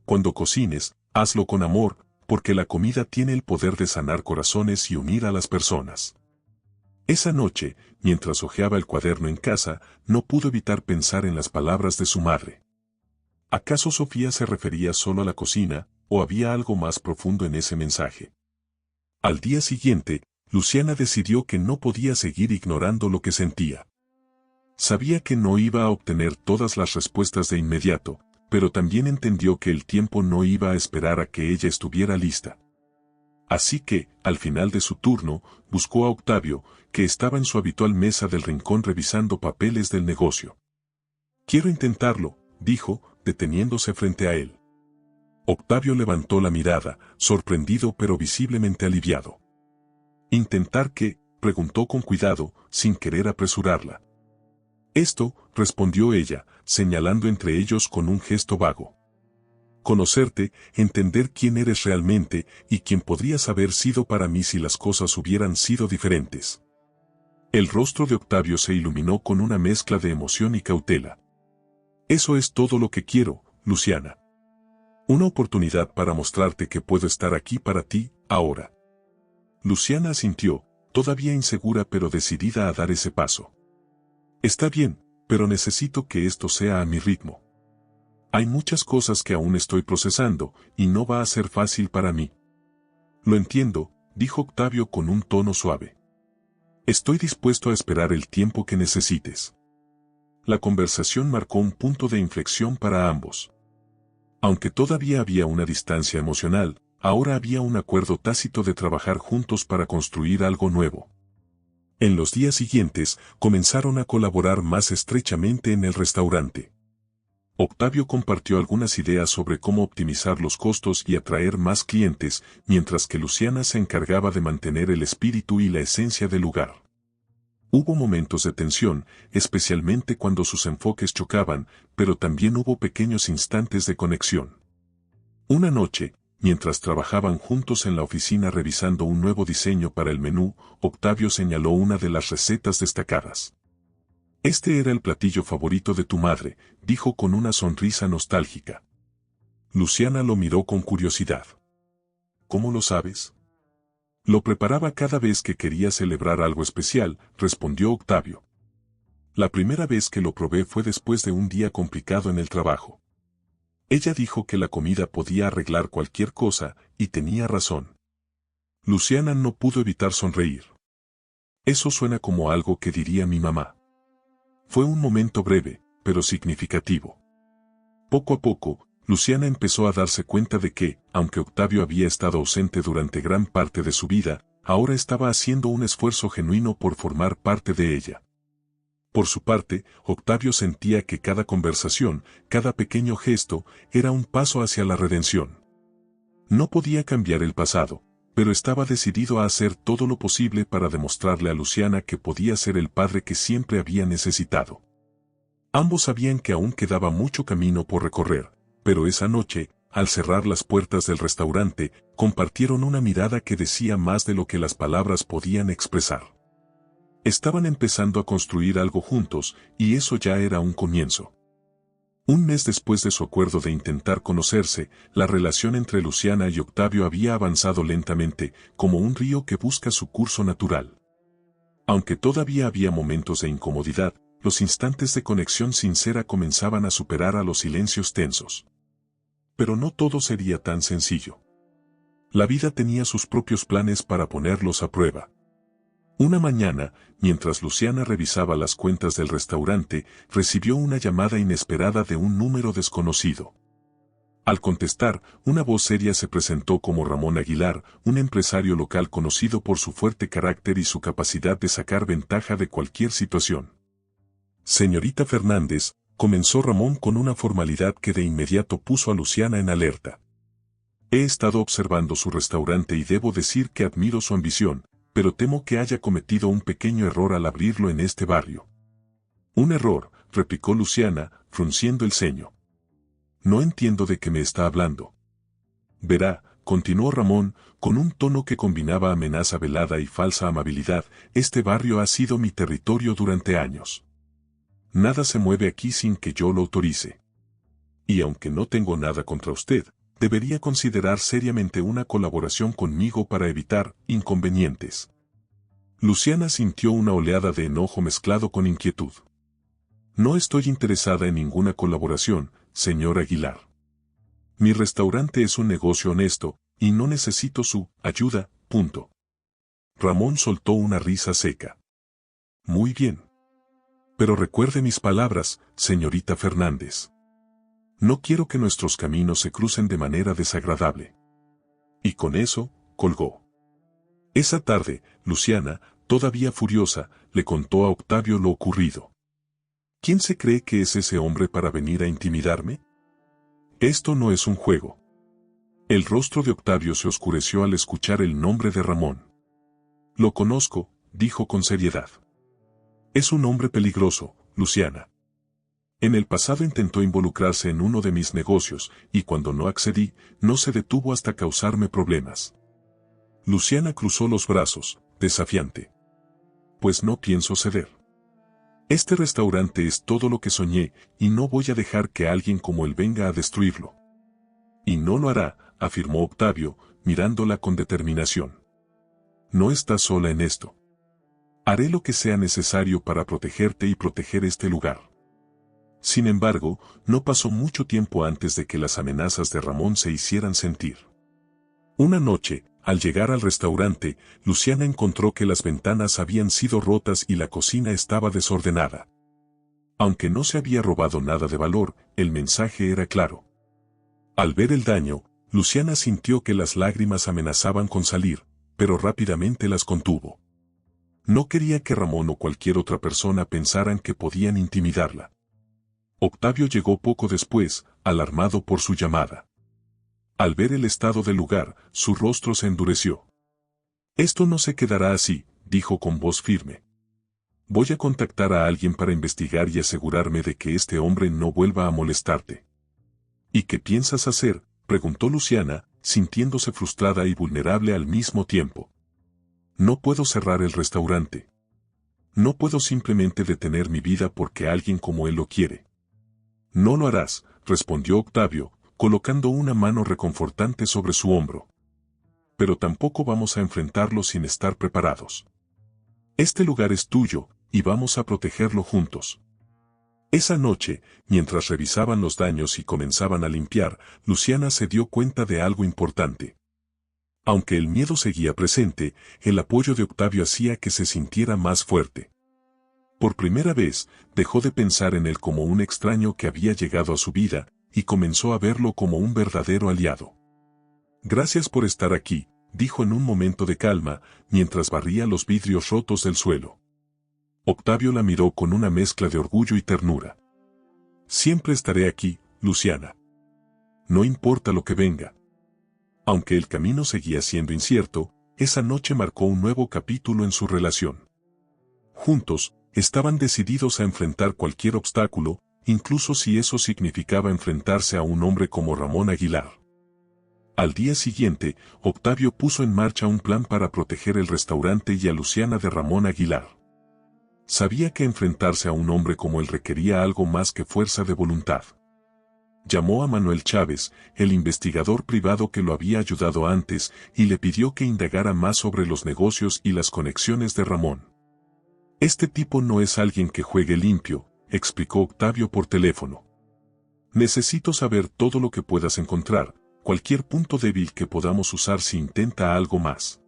Speaker 1: Cuando cocines, hazlo con amor, porque la comida tiene el poder de sanar corazones y unir a las personas. Esa noche, mientras hojeaba el cuaderno en casa, no pudo evitar pensar en las palabras de su madre. ¿Acaso Sofía se refería solo a la cocina, o había algo más profundo en ese mensaje? Al día siguiente, Luciana decidió que no podía seguir ignorando lo que sentía. Sabía que no iba a obtener todas las respuestas de inmediato, pero también entendió que el tiempo no iba a esperar a que ella estuviera lista. Así que, al final de su turno, buscó a Octavio, que estaba en su habitual mesa del rincón revisando papeles del negocio. «Quiero intentarlo», dijo, deteniéndose frente a él. Octavio levantó la mirada, sorprendido pero visiblemente aliviado. «¿Intentar qué?», preguntó con cuidado, sin querer apresurarla. «Esto», respondió ella, señalando entre ellos con un gesto vago. «Conocerte, entender quién eres realmente y quién podrías haber sido para mí si las cosas hubieran sido diferentes». El rostro de Octavio se iluminó con una mezcla de emoción y cautela. «Eso es todo lo que quiero, Luciana. Una oportunidad para mostrarte que puedo estar aquí para ti, ahora». Luciana asintió, todavía insegura pero decidida a dar ese paso. «Está bien, pero necesito que esto sea a mi ritmo. Hay muchas cosas que aún estoy procesando, y no va a ser fácil para mí». «Lo entiendo», dijo Octavio con un tono suave. «Estoy dispuesto a esperar el tiempo que necesites». La conversación marcó un punto de inflexión para ambos. Aunque todavía había una distancia emocional, ahora había un acuerdo tácito de trabajar juntos para construir algo nuevo. En los días siguientes, comenzaron a colaborar más estrechamente en el restaurante. Octavio compartió algunas ideas sobre cómo optimizar los costos y atraer más clientes, mientras que Luciana se encargaba de mantener el espíritu y la esencia del lugar. Hubo momentos de tensión, especialmente cuando sus enfoques chocaban, pero también hubo pequeños instantes de conexión. Una noche, mientras trabajaban juntos en la oficina revisando un nuevo diseño para el menú, Octavio señaló una de las recetas destacadas. «Este era el platillo favorito de tu madre», dijo con una sonrisa nostálgica. Luciana lo miró con curiosidad. «¿Cómo lo sabes?». «Lo preparaba cada vez que quería celebrar algo especial», respondió Octavio. «La primera vez que lo probé fue después de un día complicado en el trabajo. Ella dijo que la comida podía arreglar cualquier cosa, y tenía razón». Luciana no pudo evitar sonreír. «Eso suena como algo que diría mi mamá». Fue un momento breve, pero significativo. Poco a poco, Luciana empezó a darse cuenta de que, aunque Octavio había estado ausente durante gran parte de su vida, ahora estaba haciendo un esfuerzo genuino por formar parte de ella. Por su parte, Octavio sentía que cada conversación, cada pequeño gesto, era un paso hacia la redención. No podía cambiar el pasado, pero estaba decidido a hacer todo lo posible para demostrarle a Luciana que podía ser el padre que siempre había necesitado. Ambos sabían que aún quedaba mucho camino por recorrer, pero esa noche, al cerrar las puertas del restaurante, compartieron una mirada que decía más de lo que las palabras podían expresar. Estaban empezando a construir algo juntos, y eso ya era un comienzo. Un mes después de su acuerdo de intentar conocerse, la relación entre Luciana y Octavio había avanzado lentamente, como un río que busca su curso natural. Aunque todavía había momentos de incomodidad, los instantes de conexión sincera comenzaban a superar a los silencios tensos. Pero no todo sería tan sencillo. La vida tenía sus propios planes para ponerlos a prueba. Una mañana, mientras Luciana revisaba las cuentas del restaurante, recibió una llamada inesperada de un número desconocido. Al contestar, una voz seria se presentó como Ramón Aguilar, un empresario local conocido por su fuerte carácter y su capacidad de sacar ventaja de cualquier situación. «Señorita Fernández», comenzó Ramón con una formalidad que de inmediato puso a Luciana en alerta. «He estado observando su restaurante y debo decir que admiro su ambición, pero temo que haya cometido un pequeño error al abrirlo en este barrio». «¿Un error?», replicó Luciana, frunciendo el ceño. «No entiendo de qué me está hablando». «Verá», continuó Ramón, con un tono que combinaba amenaza velada y falsa amabilidad, «este barrio ha sido mi territorio durante años. Nada se mueve aquí sin que yo lo autorice. Y aunque no tengo nada contra usted, debería considerar seriamente una colaboración conmigo para evitar inconvenientes». Luciana sintió una oleada de enojo mezclado con inquietud. «No estoy interesada en ninguna colaboración, señor Aguilar. Mi restaurante es un negocio honesto, y no necesito su ayuda, punto». Ramón soltó una risa seca. «Muy bien. Pero recuerde mis palabras, señorita Fernández. No quiero que nuestros caminos se crucen de manera desagradable. Y con eso, colgó. Esa tarde, Luciana, todavía furiosa, le contó a Octavio lo ocurrido. ¿Quién se cree que es ese hombre para venir a intimidarme? Esto no es un juego. El rostro de Octavio se oscureció al escuchar el nombre de Ramón. Lo conozco, dijo con seriedad. Es un hombre peligroso, Luciana. En el pasado intentó involucrarse en uno de mis negocios, y cuando no accedí, no se detuvo hasta causarme problemas. Luciana cruzó los brazos, desafiante. Pues no pienso ceder. Este restaurante es todo lo que soñé, y no voy a dejar que alguien como él venga a destruirlo. Y no lo hará, afirmó Octavio, mirándola con determinación. No estás sola en esto. Haré lo que sea necesario para protegerte y proteger este lugar. Sin embargo, no pasó mucho tiempo antes de que las amenazas de Ramón se hicieran sentir. Una noche, al llegar al restaurante, Luciana encontró que las ventanas habían sido rotas y la cocina estaba desordenada. Aunque no se había robado nada de valor, el mensaje era claro. Al ver el daño, Luciana sintió que las lágrimas amenazaban con salir, pero rápidamente las contuvo. No quería que Ramón o cualquier otra persona pensaran que podían intimidarla. Octavio llegó poco después, alarmado por su llamada. Al ver el estado del lugar, su rostro se endureció. Esto no se quedará así, dijo con voz firme. Voy a contactar a alguien para investigar y asegurarme de que este hombre no vuelva a molestarte. ¿Y qué piensas hacer?, preguntó Luciana, sintiéndose frustrada y vulnerable al mismo tiempo. No puedo cerrar el restaurante. No puedo simplemente detener mi vida porque alguien como él lo quiere. No lo harás, respondió Octavio, colocando una mano reconfortante sobre su hombro. Pero tampoco vamos a enfrentarlo sin estar preparados. Este lugar es tuyo, y vamos a protegerlo juntos. Esa noche, mientras revisaban los daños y comenzaban a limpiar, Luciana se dio cuenta de algo importante. Aunque el miedo seguía presente, el apoyo de Octavio hacía que se sintiera más fuerte. Por primera vez, dejó de pensar en él como un extraño que había llegado a su vida, y comenzó a verlo como un verdadero aliado. Gracias por estar aquí, dijo en un momento de calma, mientras barría los vidrios rotos del suelo. Octavio la miró con una mezcla de orgullo y ternura. Siempre estaré aquí, Luciana. No importa lo que venga. Aunque el camino seguía siendo incierto, esa noche marcó un nuevo capítulo en su relación. Juntos, estaban decididos a enfrentar cualquier obstáculo, incluso si eso significaba enfrentarse a un hombre como Ramón Aguilar. Al día siguiente, Octavio puso en marcha un plan para proteger el restaurante y a Luciana de Ramón Aguilar. Sabía que enfrentarse a un hombre como él requería algo más que fuerza de voluntad. Llamó a Manuel Chávez, el investigador privado que lo había ayudado antes, y le pidió que indagara más sobre los negocios y las conexiones de Ramón. Este tipo no es alguien que juegue limpio, explicó Octavio por teléfono. Necesito saber todo lo que puedas encontrar, cualquier punto débil que podamos usar si intenta algo más.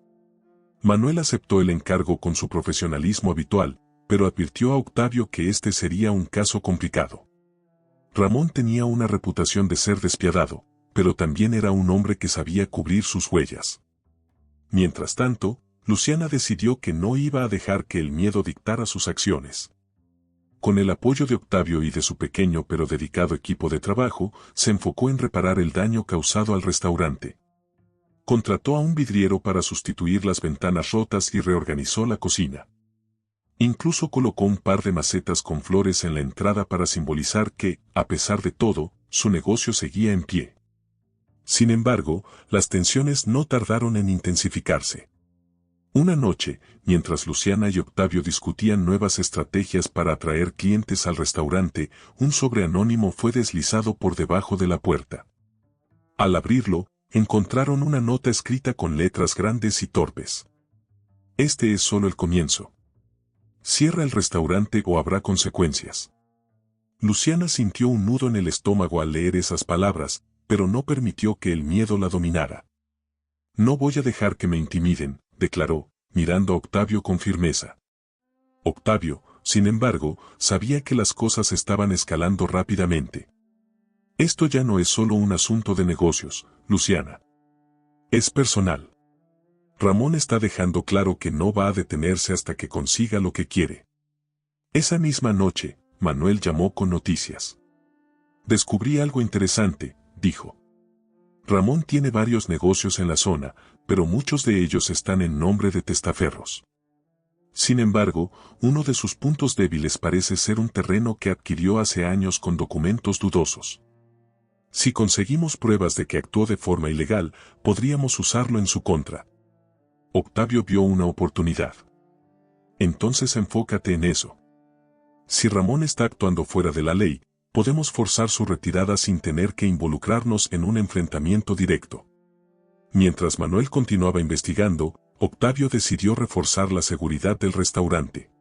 Speaker 1: Manuel aceptó el encargo con su profesionalismo habitual, pero advirtió a Octavio que este sería un caso complicado. Ramón tenía una reputación de ser despiadado, pero también era un hombre que sabía cubrir sus huellas. Mientras tanto, Luciana decidió que no iba a dejar que el miedo dictara sus acciones. Con el apoyo de Octavio y de su pequeño pero dedicado equipo de trabajo, se enfocó en reparar el daño causado al restaurante. Contrató a un vidriero para sustituir las ventanas rotas y reorganizó la cocina. Incluso colocó un par de macetas con flores en la entrada para simbolizar que, a pesar de todo, su negocio seguía en pie. Sin embargo, las tensiones no tardaron en intensificarse. Una noche, mientras Luciana y Octavio discutían nuevas estrategias para atraer clientes al restaurante, un sobre anónimo fue deslizado por debajo de la puerta. Al abrirlo, encontraron una nota escrita con letras grandes y torpes. Este es solo el comienzo. Cierra el restaurante o habrá consecuencias. Luciana sintió un nudo en el estómago al leer esas palabras, pero no permitió que el miedo la dominara. No voy a dejar que me intimiden, declaró, mirando a Octavio con firmeza. Octavio, sin embargo, sabía que las cosas estaban escalando rápidamente. Esto ya no es solo un asunto de negocios, Luciana. Es personal. Ramón está dejando claro que no va a detenerse hasta que consiga lo que quiere. Esa misma noche, Manuel llamó con noticias. Descubrí algo interesante, dijo. Ramón tiene varios negocios en la zona, pero muchos de ellos están en nombre de testaferros. Sin embargo, uno de sus puntos débiles parece ser un terreno que adquirió hace años con documentos dudosos. Si conseguimos pruebas de que actuó de forma ilegal, podríamos usarlo en su contra. Octavio vio una oportunidad. Entonces enfócate en eso. Si Ramón está actuando fuera de la ley, podemos forzar su retirada sin tener que involucrarnos en un enfrentamiento directo. Mientras Manuel continuaba investigando, Octavio decidió reforzar la seguridad del restaurante.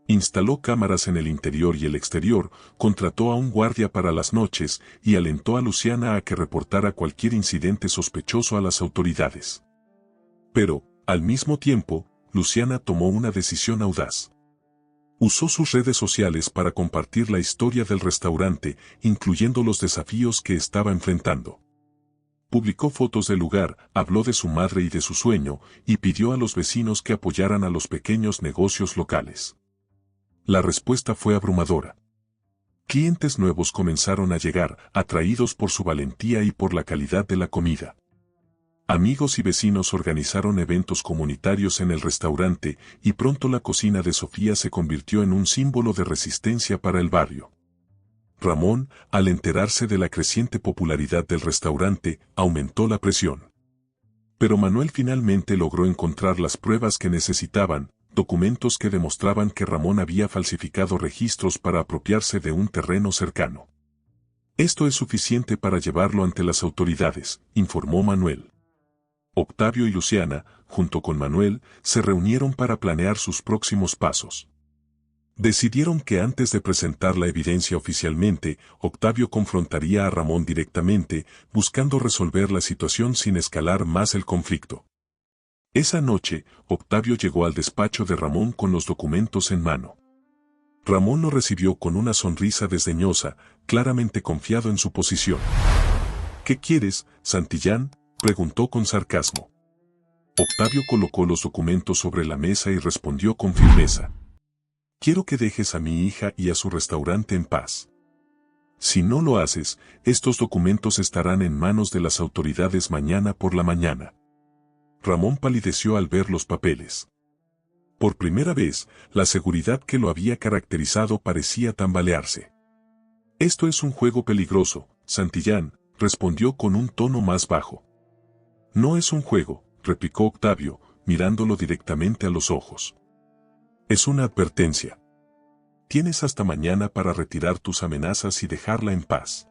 Speaker 1: Instaló cámaras en el interior y el exterior, contrató a un guardia para las noches y alentó a Luciana a que reportara cualquier incidente sospechoso a las autoridades. Pero, al mismo tiempo, Luciana tomó una decisión audaz. Usó sus redes sociales para compartir la historia del restaurante, incluyendo los desafíos que estaba enfrentando. Publicó fotos del lugar, habló de su madre y de su sueño, y pidió a los vecinos que apoyaran a los pequeños negocios locales. La respuesta fue abrumadora. Clientes nuevos comenzaron a llegar, atraídos por su valentía y por la calidad de la comida. Amigos y vecinos organizaron eventos comunitarios en el restaurante, y pronto la cocina de Sofía se convirtió en un símbolo de resistencia para el barrio. Ramón, al enterarse de la creciente popularidad del restaurante, aumentó la presión. Pero Manuel finalmente logró encontrar las pruebas que necesitaban, documentos que demostraban que Ramón había falsificado registros para apropiarse de un terreno cercano. Esto es suficiente para llevarlo ante las autoridades, informó Manuel. Octavio y Luciana, junto con Manuel, se reunieron para planear sus próximos pasos. Decidieron que antes de presentar la evidencia oficialmente, Octavio confrontaría a Ramón directamente, buscando resolver la situación sin escalar más el conflicto. Esa noche, Octavio llegó al despacho de Ramón con los documentos en mano. Ramón lo recibió con una sonrisa desdeñosa, claramente confiado en su posición. ¿Qué quieres, Santillán?, preguntó con sarcasmo. Octavio colocó los documentos sobre la mesa y respondió con firmeza. Quiero que dejes a mi hija y a su restaurante en paz. Si no lo haces, estos documentos estarán en manos de las autoridades mañana por la mañana. Ramón palideció al ver los papeles. Por primera vez, la seguridad que lo había caracterizado parecía tambalearse. Esto es un juego peligroso, Santillán, respondió con un tono más bajo. No es un juego, replicó Octavio, mirándolo directamente a los ojos. Es una advertencia. Tienes hasta mañana para retirar tus amenazas y dejarla en paz.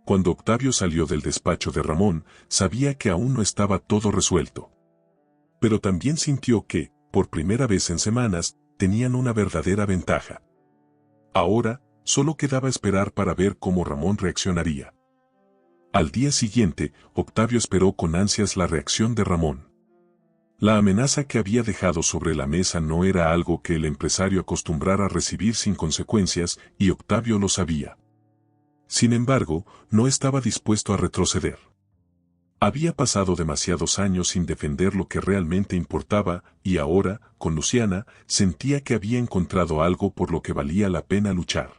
Speaker 1: Cuando Octavio salió del despacho de Ramón, sabía que aún no estaba todo resuelto. Pero también sintió que, por primera vez en semanas, tenían una verdadera ventaja. Ahora, solo quedaba esperar para ver cómo Ramón reaccionaría. Al día siguiente, Octavio esperó con ansias la reacción de Ramón. La amenaza que había dejado sobre la mesa no era algo que el empresario acostumbrara a recibir sin consecuencias, y Octavio lo sabía. Sin embargo, no estaba dispuesto a retroceder. Había pasado demasiados años sin defender lo que realmente importaba, y ahora, con Luciana, sentía que había encontrado algo por lo que valía la pena luchar.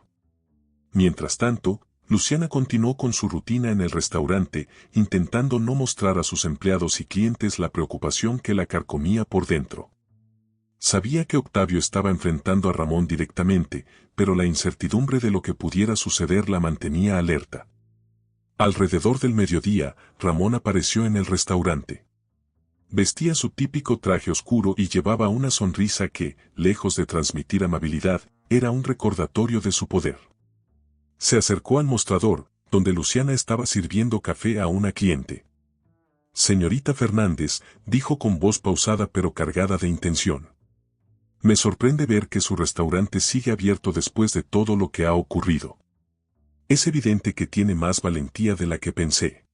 Speaker 1: Mientras tanto, Luciana continuó con su rutina en el restaurante, intentando no mostrar a sus empleados y clientes la preocupación que la carcomía por dentro. Sabía que Octavio estaba enfrentando a Ramón directamente, pero la incertidumbre de lo que pudiera suceder la mantenía alerta. Alrededor del mediodía, Ramón apareció en el restaurante. Vestía su típico traje oscuro y llevaba una sonrisa que, lejos de transmitir amabilidad, era un recordatorio de su poder. Se acercó al mostrador, donde Luciana estaba sirviendo café a una cliente. Señorita Fernández, dijo con voz pausada pero cargada de intención. Me sorprende ver que su restaurante sigue abierto después de todo lo que ha ocurrido. Es evidente que tiene más valentía de la que pensé.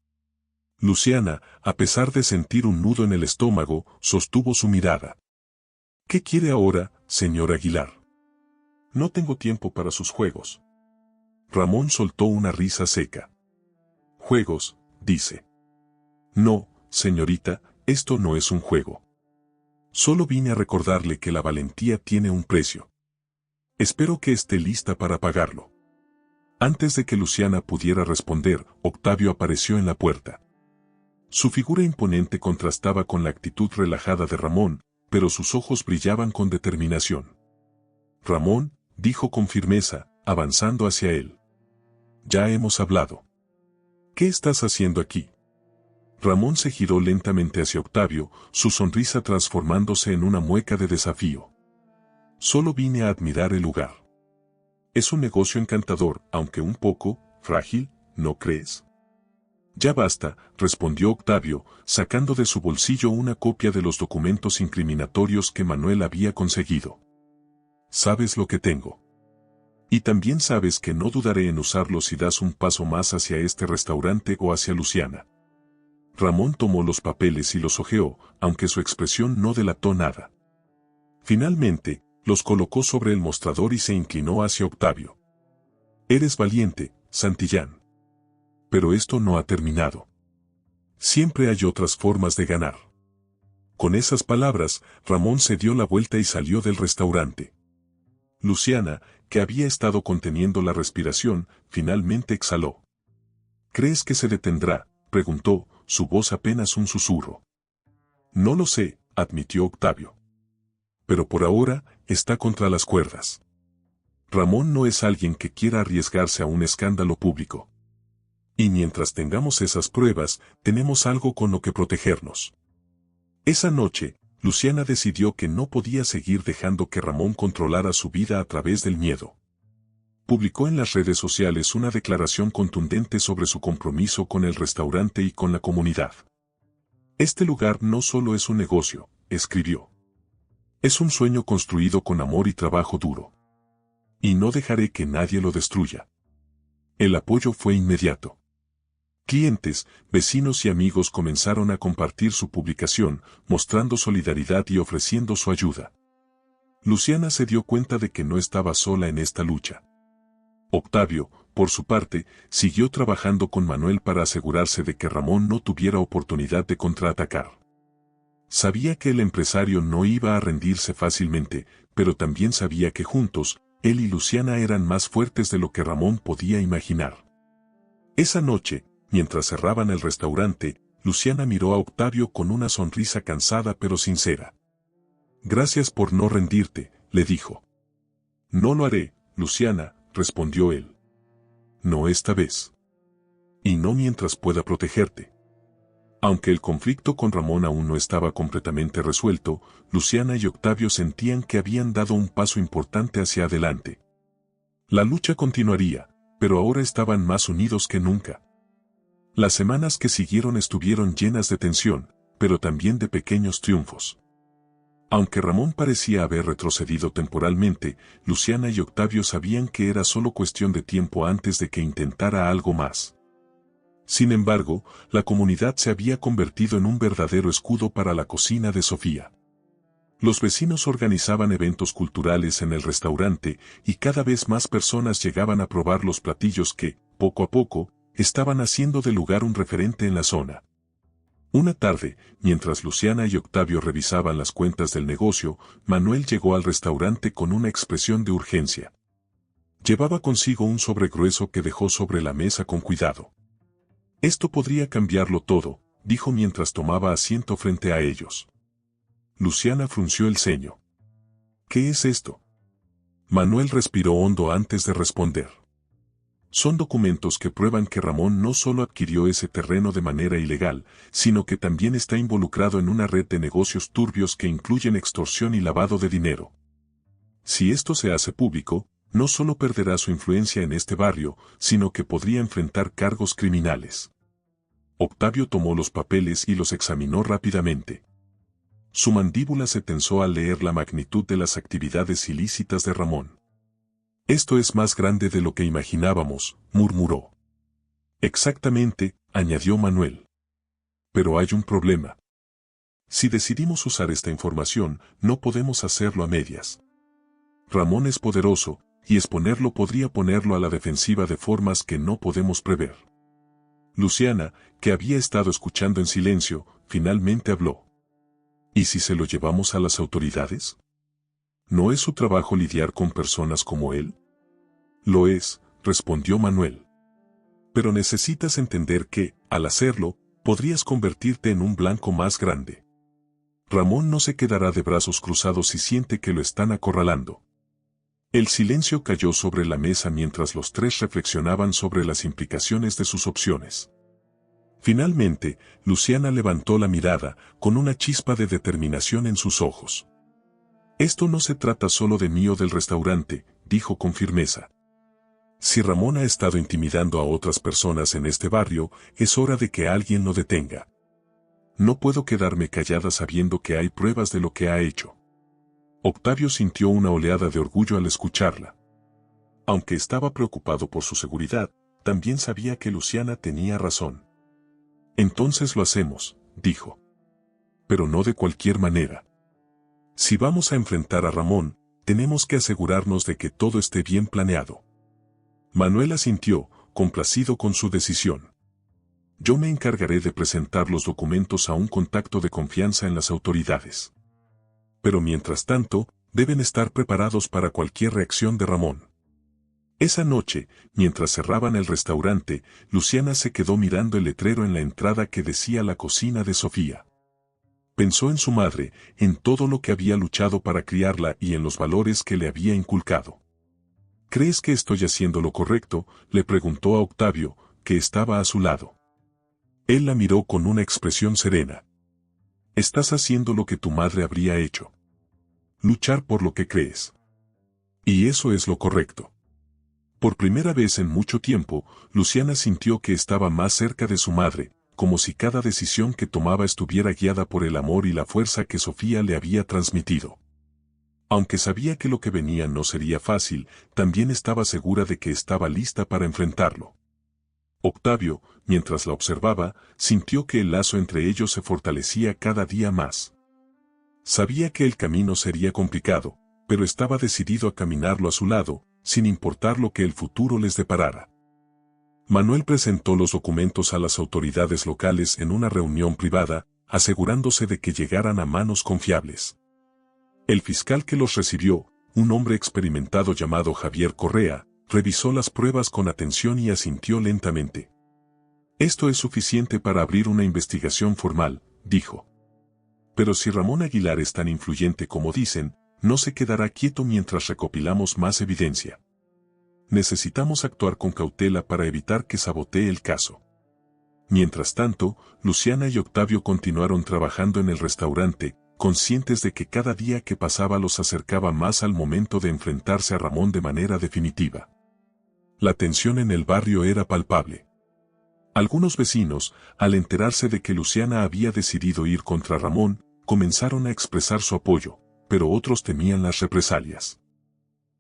Speaker 1: Luciana, a pesar de sentir un nudo en el estómago, sostuvo su mirada. ¿Qué quiere ahora, señor Aguilar? No tengo tiempo para sus juegos. Ramón soltó una risa seca. Juegos, dice. No, señorita, esto no es un juego. Solo vine a recordarle que la valentía tiene un precio. Espero que esté lista para pagarlo. Antes de que Luciana pudiera responder, Octavio apareció en la puerta. Su figura imponente contrastaba con la actitud relajada de Ramón, pero sus ojos brillaban con determinación. Ramón, dijo con firmeza, avanzando hacia él. Ya hemos hablado. ¿Qué estás haciendo aquí? Ramón se giró lentamente hacia Octavio, su sonrisa transformándose en una mueca de desafío. Solo vine a admirar el lugar. Es un negocio encantador, aunque un poco frágil, ¿no crees? Ya basta, respondió Octavio, sacando de su bolsillo una copia de los documentos incriminatorios que Manuel había conseguido. Sabes lo que tengo. Y también sabes que no dudaré en usarlo si das un paso más hacia este restaurante o hacia Luciana. Ramón tomó los papeles y los hojeó, aunque su expresión no delató nada. Finalmente, los colocó sobre el mostrador y se inclinó hacia Octavio. Eres valiente, Santillán. Pero esto no ha terminado. Siempre hay otras formas de ganar. Con esas palabras, Ramón se dio la vuelta y salió del restaurante. Luciana, que había estado conteniendo la respiración, finalmente exhaló. ¿Crees que se detendrá?, preguntó, su voz apenas un susurro. No lo sé, admitió Octavio. Pero por ahora, está contra las cuerdas. Ramón no es alguien que quiera arriesgarse a un escándalo público. Y mientras tengamos esas pruebas, tenemos algo con lo que protegernos. Esa noche, Luciana decidió que no podía seguir dejando que Ramón controlara su vida a través del miedo. Publicó en las redes sociales una declaración contundente sobre su compromiso con el restaurante y con la comunidad. Este lugar no solo es un negocio, escribió. Es un sueño construido con amor y trabajo duro. Y no dejaré que nadie lo destruya. El apoyo fue inmediato. Clientes, vecinos y amigos comenzaron a compartir su publicación, mostrando solidaridad y ofreciendo su ayuda. Luciana se dio cuenta de que no estaba sola en esta lucha. Octavio, por su parte, siguió trabajando con Manuel para asegurarse de que Ramón no tuviera oportunidad de contraatacar. Sabía que el empresario no iba a rendirse fácilmente, pero también sabía que juntos, él y Luciana eran más fuertes de lo que Ramón podía imaginar. Esa noche, mientras cerraban el restaurante, Luciana miró a Octavio con una sonrisa cansada pero sincera. Gracias por no rendirte, le dijo. No lo haré, Luciana, respondió él. No esta vez. Y no mientras pueda protegerte. Aunque el conflicto con Ramón aún no estaba completamente resuelto, Luciana y Octavio sentían que habían dado un paso importante hacia adelante. La lucha continuaría, pero ahora estaban más unidos que nunca. Las semanas que siguieron estuvieron llenas de tensión, pero también de pequeños triunfos. Aunque Ramón parecía haber retrocedido temporalmente, Luciana y Octavio sabían que era solo cuestión de tiempo antes de que intentara algo más. Sin embargo, la comunidad se había convertido en un verdadero escudo para la cocina de Sofía. Los vecinos organizaban eventos culturales en el restaurante y cada vez más personas llegaban a probar los platillos que, poco a poco, estaban haciendo del lugar un referente en la zona. Una tarde, mientras Luciana y Octavio revisaban las cuentas del negocio, Manuel llegó al restaurante con una expresión de urgencia. Llevaba consigo un sobre grueso que dejó sobre la mesa con cuidado. Esto podría cambiarlo todo, dijo mientras tomaba asiento frente a ellos. Luciana frunció el ceño. ¿Qué es esto? Manuel respiró hondo antes de responder. Son documentos que prueban que Ramón no solo adquirió ese terreno de manera ilegal, sino que también está involucrado en una red de negocios turbios que incluyen extorsión y lavado de dinero. Si esto se hace público, no solo perderá su influencia en este barrio, sino que podría enfrentar cargos criminales. Octavio tomó los papeles y los examinó rápidamente. Su mandíbula se tensó al leer la magnitud de las actividades ilícitas de Ramón. Esto es más grande de lo que imaginábamos, murmuró. Exactamente, añadió Manuel. Pero hay un problema. Si decidimos usar esta información, no podemos hacerlo a medias. Ramón es poderoso, y exponerlo podría ponerlo a la defensiva de formas que no podemos prever. Luciana, que había estado escuchando en silencio, finalmente habló. ¿Y si se lo llevamos a las autoridades? ¿No es su trabajo lidiar con personas como él? Lo es, respondió Manuel. Pero necesitas entender que, al hacerlo, podrías convertirte en un blanco más grande. Ramón no se quedará de brazos cruzados si siente que lo están acorralando. El silencio cayó sobre la mesa mientras los tres reflexionaban sobre las implicaciones de sus opciones. Finalmente, Luciana levantó la mirada, con una chispa de determinación en sus ojos. Esto no se trata solo de mí o del restaurante, dijo con firmeza. Si Ramón ha estado intimidando a otras personas en este barrio, es hora de que alguien lo detenga. No puedo quedarme callada sabiendo que hay pruebas de lo que ha hecho. Octavio sintió una oleada de orgullo al escucharla. Aunque estaba preocupado por su seguridad, también sabía que Luciana tenía razón. Entonces lo hacemos, dijo. Pero no de cualquier manera. Si vamos a enfrentar a Ramón, tenemos que asegurarnos de que todo esté bien planeado. Manuel asintió, complacido con su decisión. Yo me encargaré de presentar los documentos a un contacto de confianza en las autoridades. Pero mientras tanto, deben estar preparados para cualquier reacción de Ramón. Esa noche, mientras cerraban el restaurante, Luciana se quedó mirando el letrero en la entrada que decía la cocina de Sofía. Pensó en su madre, en todo lo que había luchado para criarla y en los valores que le había inculcado. ¿Crees que estoy haciendo lo correcto?, le preguntó a Octavio, que estaba a su lado. Él la miró con una expresión serena. Estás haciendo lo que tu madre habría hecho. Luchar por lo que crees. Y eso es lo correcto. Por primera vez en mucho tiempo, Luciana sintió que estaba más cerca de su madre, como si cada decisión que tomaba estuviera guiada por el amor y la fuerza que Sofía le había transmitido. Aunque sabía que lo que venía no sería fácil, también estaba segura de que estaba lista para enfrentarlo. Octavio, mientras la observaba, sintió que el lazo entre ellos se fortalecía cada día más. Sabía que el camino sería complicado, pero estaba decidido a caminarlo a su lado, sin importar lo que el futuro les deparara. Manuel presentó los documentos a las autoridades locales en una reunión privada, asegurándose de que llegaran a manos confiables. El fiscal que los recibió, un hombre experimentado llamado Javier Correa, revisó las pruebas con atención y asintió lentamente. Esto es suficiente para abrir una investigación formal, dijo. Pero si Ramón Aguilar es tan influyente como dicen, no se quedará quieto mientras recopilamos más evidencia. Necesitamos actuar con cautela para evitar que sabotee el caso. Mientras tanto, Luciana y Octavio continuaron trabajando en el restaurante, conscientes de que cada día que pasaba los acercaba más al momento de enfrentarse a Ramón de manera definitiva. La tensión en el barrio era palpable. Algunos vecinos, al enterarse de que Luciana había decidido ir contra Ramón, comenzaron a expresar su apoyo, pero otros temían las represalias.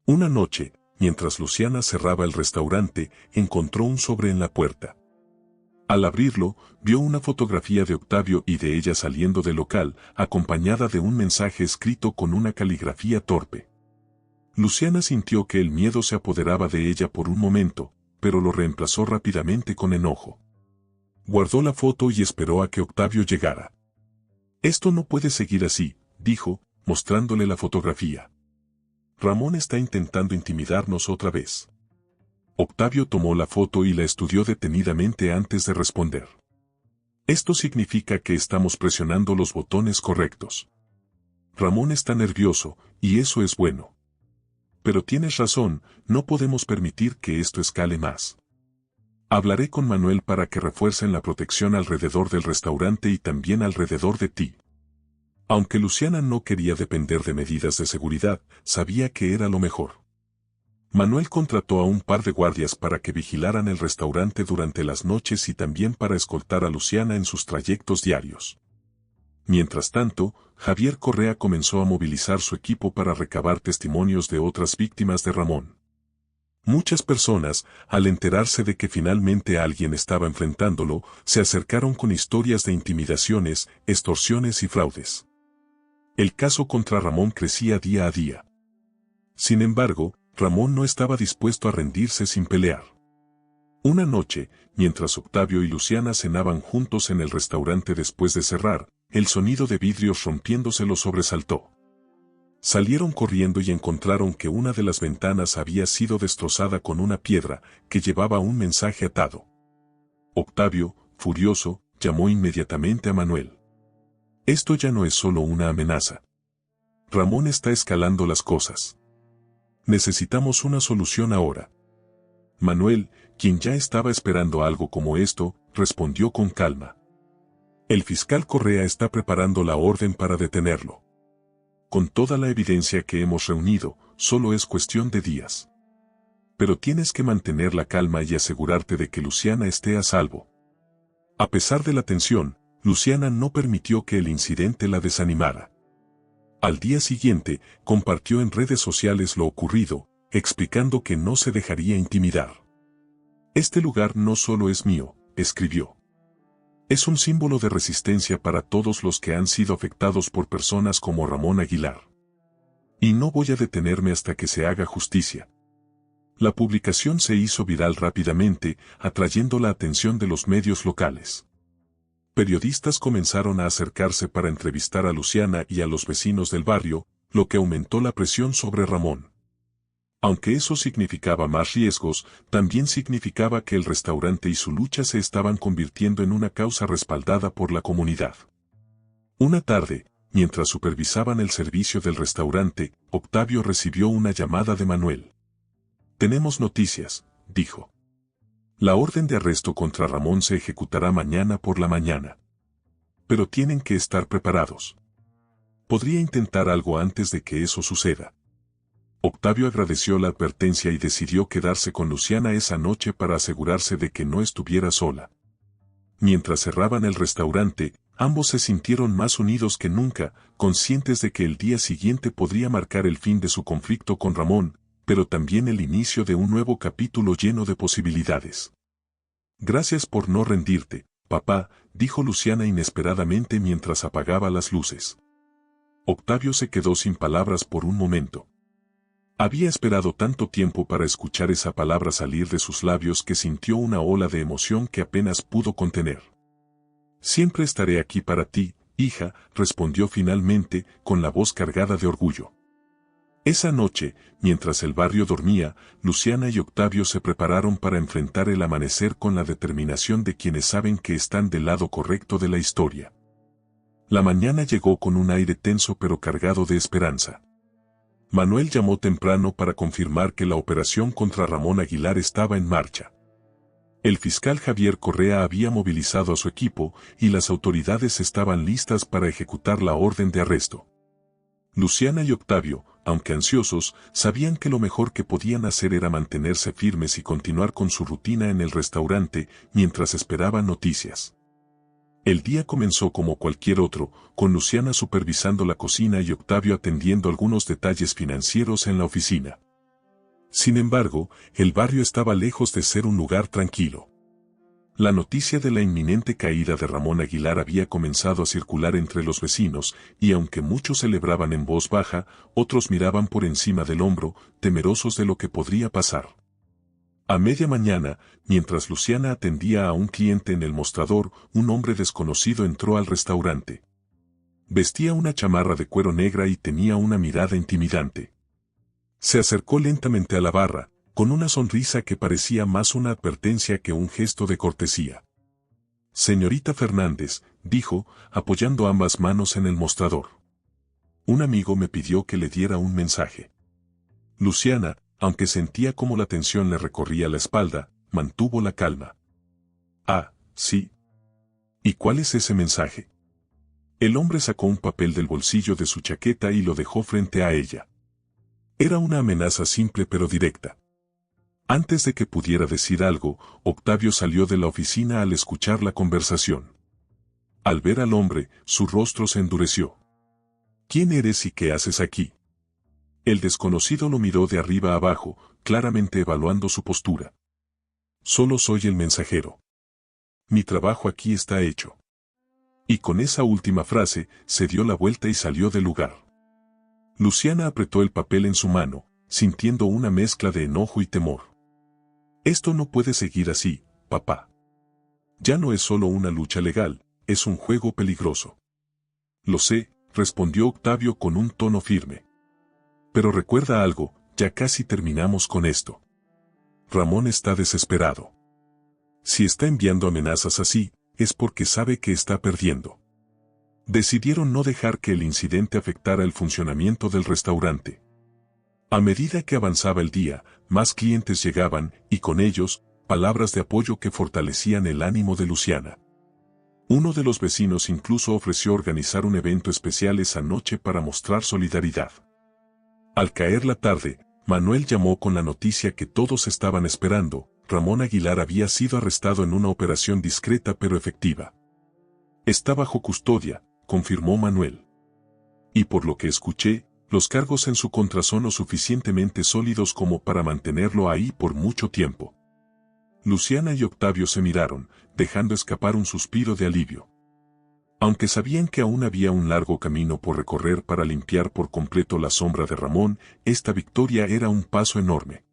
Speaker 1: Una noche, mientras Luciana cerraba el restaurante, encontró un sobre en la puerta. Al abrirlo, vio una fotografía de Octavio y de ella saliendo del local, acompañada de un mensaje escrito con una caligrafía torpe. Luciana sintió que el miedo se apoderaba de ella por un momento, pero lo reemplazó rápidamente con enojo. Guardó la foto y esperó a que Octavio llegara. Esto no puede seguir así, dijo, mostrándole la fotografía. Ramón está intentando intimidarnos otra vez. Octavio tomó la foto y la estudió detenidamente antes de responder. Esto significa que estamos presionando los botones correctos. Ramón está nervioso, y eso es bueno. Pero tienes razón, no podemos permitir que esto escale más. Hablaré con Manuel para que refuercen la protección alrededor del restaurante y también alrededor de ti. Aunque Luciana no quería depender de medidas de seguridad, sabía que era lo mejor. Manuel contrató a un par de guardias para que vigilaran el restaurante durante las noches y también para escoltar a Luciana en sus trayectos diarios. Mientras tanto, Javier Correa comenzó a movilizar su equipo para recabar testimonios de otras víctimas de Ramón. Muchas personas, al enterarse de que finalmente alguien estaba enfrentándolo, se acercaron con historias de intimidaciones, extorsiones y fraudes. El caso contra Ramón crecía día a día. Sin embargo, Ramón no estaba dispuesto a rendirse sin pelear. Una noche, mientras Octavio y Luciana cenaban juntos en el restaurante después de cerrar, el sonido de vidrios rompiéndose los sobresaltó. Salieron corriendo y encontraron que una de las ventanas había sido destrozada con una piedra que llevaba un mensaje atado. Octavio, furioso, llamó inmediatamente a Manuel. Esto ya no es solo una amenaza. Ramón está escalando las cosas. Necesitamos una solución ahora. Manuel, quien ya estaba esperando algo como esto, respondió con calma. El fiscal Correa está preparando la orden para detenerlo. Con toda la evidencia que hemos reunido, solo es cuestión de días. Pero tienes que mantener la calma y asegurarte de que Luciana esté a salvo. A pesar de la tensión, Luciana no permitió que el incidente la desanimara. Al día siguiente, compartió en redes sociales lo ocurrido, explicando que no se dejaría intimidar. Este lugar no solo es mío, escribió. Es un símbolo de resistencia para todos los que han sido afectados por personas como Ramón Aguilar. Y no voy a detenerme hasta que se haga justicia. La publicación se hizo viral rápidamente, atrayendo la atención de los medios locales. Periodistas comenzaron a acercarse para entrevistar a Luciana y a los vecinos del barrio, lo que aumentó la presión sobre Ramón. Aunque eso significaba más riesgos, también significaba que el restaurante y su lucha se estaban convirtiendo en una causa respaldada por la comunidad. Una tarde, mientras supervisaban el servicio del restaurante, Octavio recibió una llamada de Manuel. Tenemos noticias, dijo. La orden de arresto contra Ramón se ejecutará mañana por la mañana. Pero tienen que estar preparados. Podría intentar algo antes de que eso suceda. Octavio agradeció la advertencia y decidió quedarse con Luciana esa noche para asegurarse de que no estuviera sola. Mientras cerraban el restaurante, ambos se sintieron más unidos que nunca, conscientes de que el día siguiente podría marcar el fin de su conflicto con Ramón, pero también el inicio de un nuevo capítulo lleno de posibilidades. Gracias por no rendirte, papá, dijo Luciana inesperadamente mientras apagaba las luces. Octavio se quedó sin palabras por un momento. Había esperado tanto tiempo para escuchar esa palabra salir de sus labios que sintió una ola de emoción que apenas pudo contener. Siempre estaré aquí para ti, hija, respondió finalmente, con la voz cargada de orgullo. Esa noche, mientras el barrio dormía, Luciana y Octavio se prepararon para enfrentar el amanecer con la determinación de quienes saben que están del lado correcto de la historia. La mañana llegó con un aire tenso pero cargado de esperanza. Manuel llamó temprano para confirmar que la operación contra Ramón Aguilar estaba en marcha. El fiscal Javier Correa había movilizado a su equipo y las autoridades estaban listas para ejecutar la orden de arresto. Luciana y Octavio, aunque ansiosos, sabían que lo mejor que podían hacer era mantenerse firmes y continuar con su rutina en el restaurante mientras esperaban noticias. El día comenzó como cualquier otro, con Luciana supervisando la cocina y Octavio atendiendo algunos detalles financieros en la oficina. Sin embargo, el barrio estaba lejos de ser un lugar tranquilo. La noticia de la inminente caída de Ramón Aguilar había comenzado a circular entre los vecinos, y aunque muchos celebraban en voz baja, otros miraban por encima del hombro, temerosos de lo que podría pasar. A media mañana, mientras Luciana atendía a un cliente en el mostrador, un hombre desconocido entró al restaurante. Vestía una chamarra de cuero negra y tenía una mirada intimidante. Se acercó lentamente a la barra, con una sonrisa que parecía más una advertencia que un gesto de cortesía. Señorita Fernández, dijo, apoyando ambas manos en el mostrador. Un amigo me pidió que le diera un mensaje. Luciana, aunque sentía como la tensión le recorría la espalda, mantuvo la calma. Ah, sí. ¿Y cuál es ese mensaje? El hombre sacó un papel del bolsillo de su chaqueta y lo dejó frente a ella. Era una amenaza simple pero directa. Antes de que pudiera decir algo, Octavio salió de la oficina al escuchar la conversación. Al ver al hombre, su rostro se endureció. ¿Quién eres y qué haces aquí? El desconocido lo miró de arriba a abajo, claramente evaluando su postura. Solo soy el mensajero. Mi trabajo aquí está hecho. Y con esa última frase, se dio la vuelta y salió del lugar. Luciana apretó el papel en su mano, sintiendo una mezcla de enojo y temor. Esto no puede seguir así, papá. Ya no es solo una lucha legal, es un juego peligroso. Lo sé, respondió Octavio con un tono firme. Pero recuerda algo, ya casi terminamos con esto. Ramón está desesperado. Si está enviando amenazas así, es porque sabe que está perdiendo. Decidieron no dejar que el incidente afectara el funcionamiento del restaurante. A medida que avanzaba el día, más clientes llegaban, y con ellos, palabras de apoyo que fortalecían el ánimo de Luciana. Uno de los vecinos incluso ofreció organizar un evento especial esa noche para mostrar solidaridad. Al caer la tarde, Manuel llamó con la noticia que todos estaban esperando: Ramón Aguilar había sido arrestado en una operación discreta pero efectiva. Está bajo custodia, confirmó Manuel. Y por lo que escuché, los cargos en su contra son lo suficientemente sólidos como para mantenerlo ahí por mucho tiempo. Luciana y Octavio se miraron, dejando escapar un suspiro de alivio. Aunque sabían que aún había un largo camino por recorrer para limpiar por completo la sombra de Ramón, esta victoria era un paso enorme.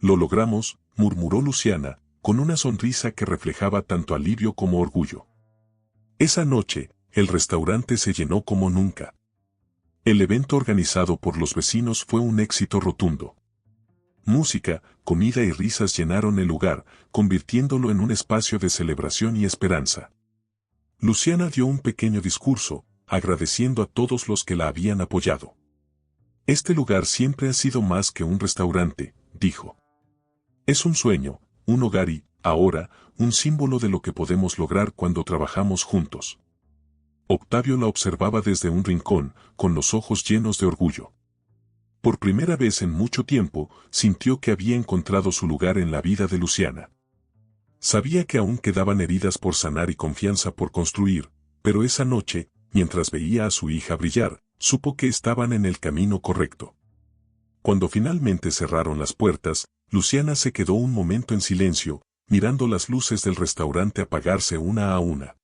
Speaker 1: Lo logramos, murmuró Luciana, con una sonrisa que reflejaba tanto alivio como orgullo. Esa noche, el restaurante se llenó como nunca. El evento organizado por los vecinos fue un éxito rotundo. Música, comida y risas llenaron el lugar, convirtiéndolo en un espacio de celebración y esperanza. Luciana dio un pequeño discurso, agradeciendo a todos los que la habían apoyado. Este lugar siempre ha sido más que un restaurante, dijo. Es un sueño, un hogar y, ahora, un símbolo de lo que podemos lograr cuando trabajamos juntos. Octavio la observaba desde un rincón, con los ojos llenos de orgullo. Por primera vez en mucho tiempo, sintió que había encontrado su lugar en la vida de Luciana. Sabía que aún quedaban heridas por sanar y confianza por construir, pero esa noche, mientras veía a su hija brillar, supo que estaban en el camino correcto. Cuando finalmente cerraron las puertas, Luciana se quedó un momento en silencio, mirando las luces del restaurante apagarse una a una.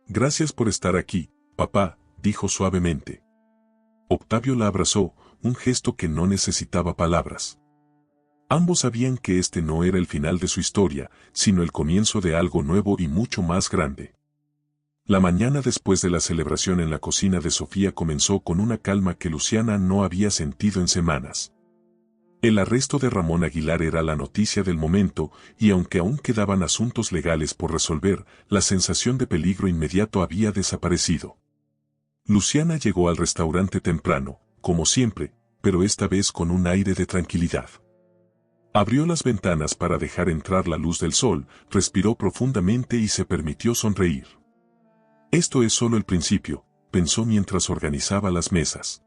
Speaker 1: Gracias por estar aquí, papá, dijo suavemente. Octavio la abrazó, un gesto que no necesitaba palabras. Ambos sabían que este no era el final de su historia, sino el comienzo de algo nuevo y mucho más grande. La mañana después de la celebración en la cocina de Sofía comenzó con una calma que Luciana no había sentido en semanas. El arresto de Ramón Aguilar era la noticia del momento, y aunque aún quedaban asuntos legales por resolver, la sensación de peligro inmediato había desaparecido. Luciana llegó al restaurante temprano, como siempre, pero esta vez con un aire de tranquilidad. Abrió las ventanas para dejar entrar la luz del sol, respiró profundamente y se permitió sonreír. Esto es solo el principio, pensó mientras organizaba las mesas.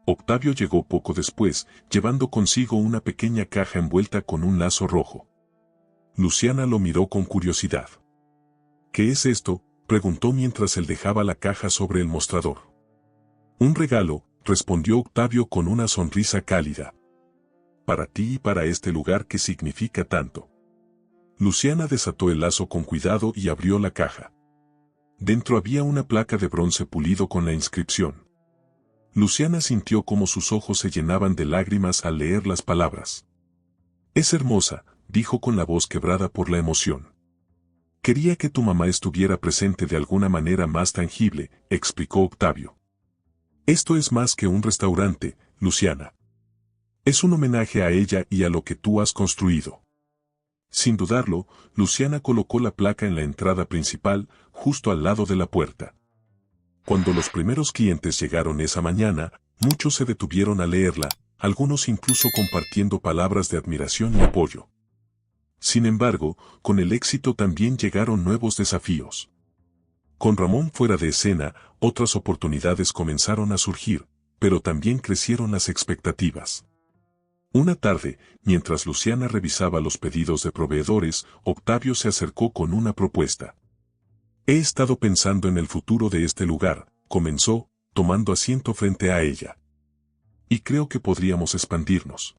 Speaker 1: Octavio llegó poco después, llevando consigo una pequeña caja envuelta con un lazo rojo. Luciana lo miró con curiosidad. ¿Qué es esto?, preguntó mientras él dejaba la caja sobre el mostrador. Un regalo, respondió Octavio con una sonrisa cálida. Para ti y para este lugar que significa tanto. Luciana desató el lazo con cuidado y abrió la caja. Dentro había una placa de bronce pulido con la inscripción. Luciana sintió como sus ojos se llenaban de lágrimas al leer las palabras. Es hermosa, dijo con la voz quebrada por la emoción. Quería que tu mamá estuviera presente de alguna manera más tangible, explicó Octavio. Esto es más que un restaurante, Luciana. Es un homenaje a ella y a lo que tú has construido. Sin dudarlo, Luciana colocó la placa en la entrada principal, justo al lado de la puerta. Cuando los primeros clientes llegaron esa mañana, muchos se detuvieron a leerla, algunos incluso compartiendo palabras de admiración y apoyo. Sin embargo, con el éxito también llegaron nuevos desafíos. Con Ramón fuera de escena, otras oportunidades comenzaron a surgir, pero también crecieron las expectativas. Una tarde, mientras Luciana revisaba los pedidos de proveedores, Octavio se acercó con una propuesta. He estado pensando en el futuro de este lugar, comenzó, tomando asiento frente a ella. Y creo que podríamos expandirnos.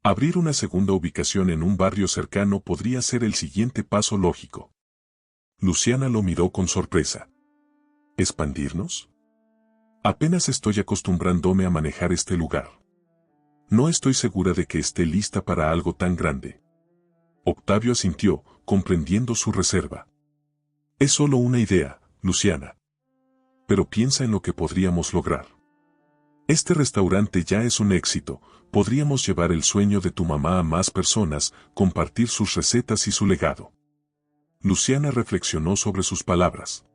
Speaker 1: Abrir una segunda ubicación en un barrio cercano podría ser el siguiente paso lógico. Luciana lo miró con sorpresa. ¿Expandirnos? Apenas estoy acostumbrándome a manejar este lugar. No estoy segura de que esté lista para algo tan grande. Octavio asintió, comprendiendo su reserva. Es solo una idea, Luciana. Pero piensa en lo que podríamos lograr. Este restaurante ya es un éxito, podríamos llevar el sueño de tu mamá a más personas, compartir sus recetas y su legado. Luciana reflexionó sobre sus palabras.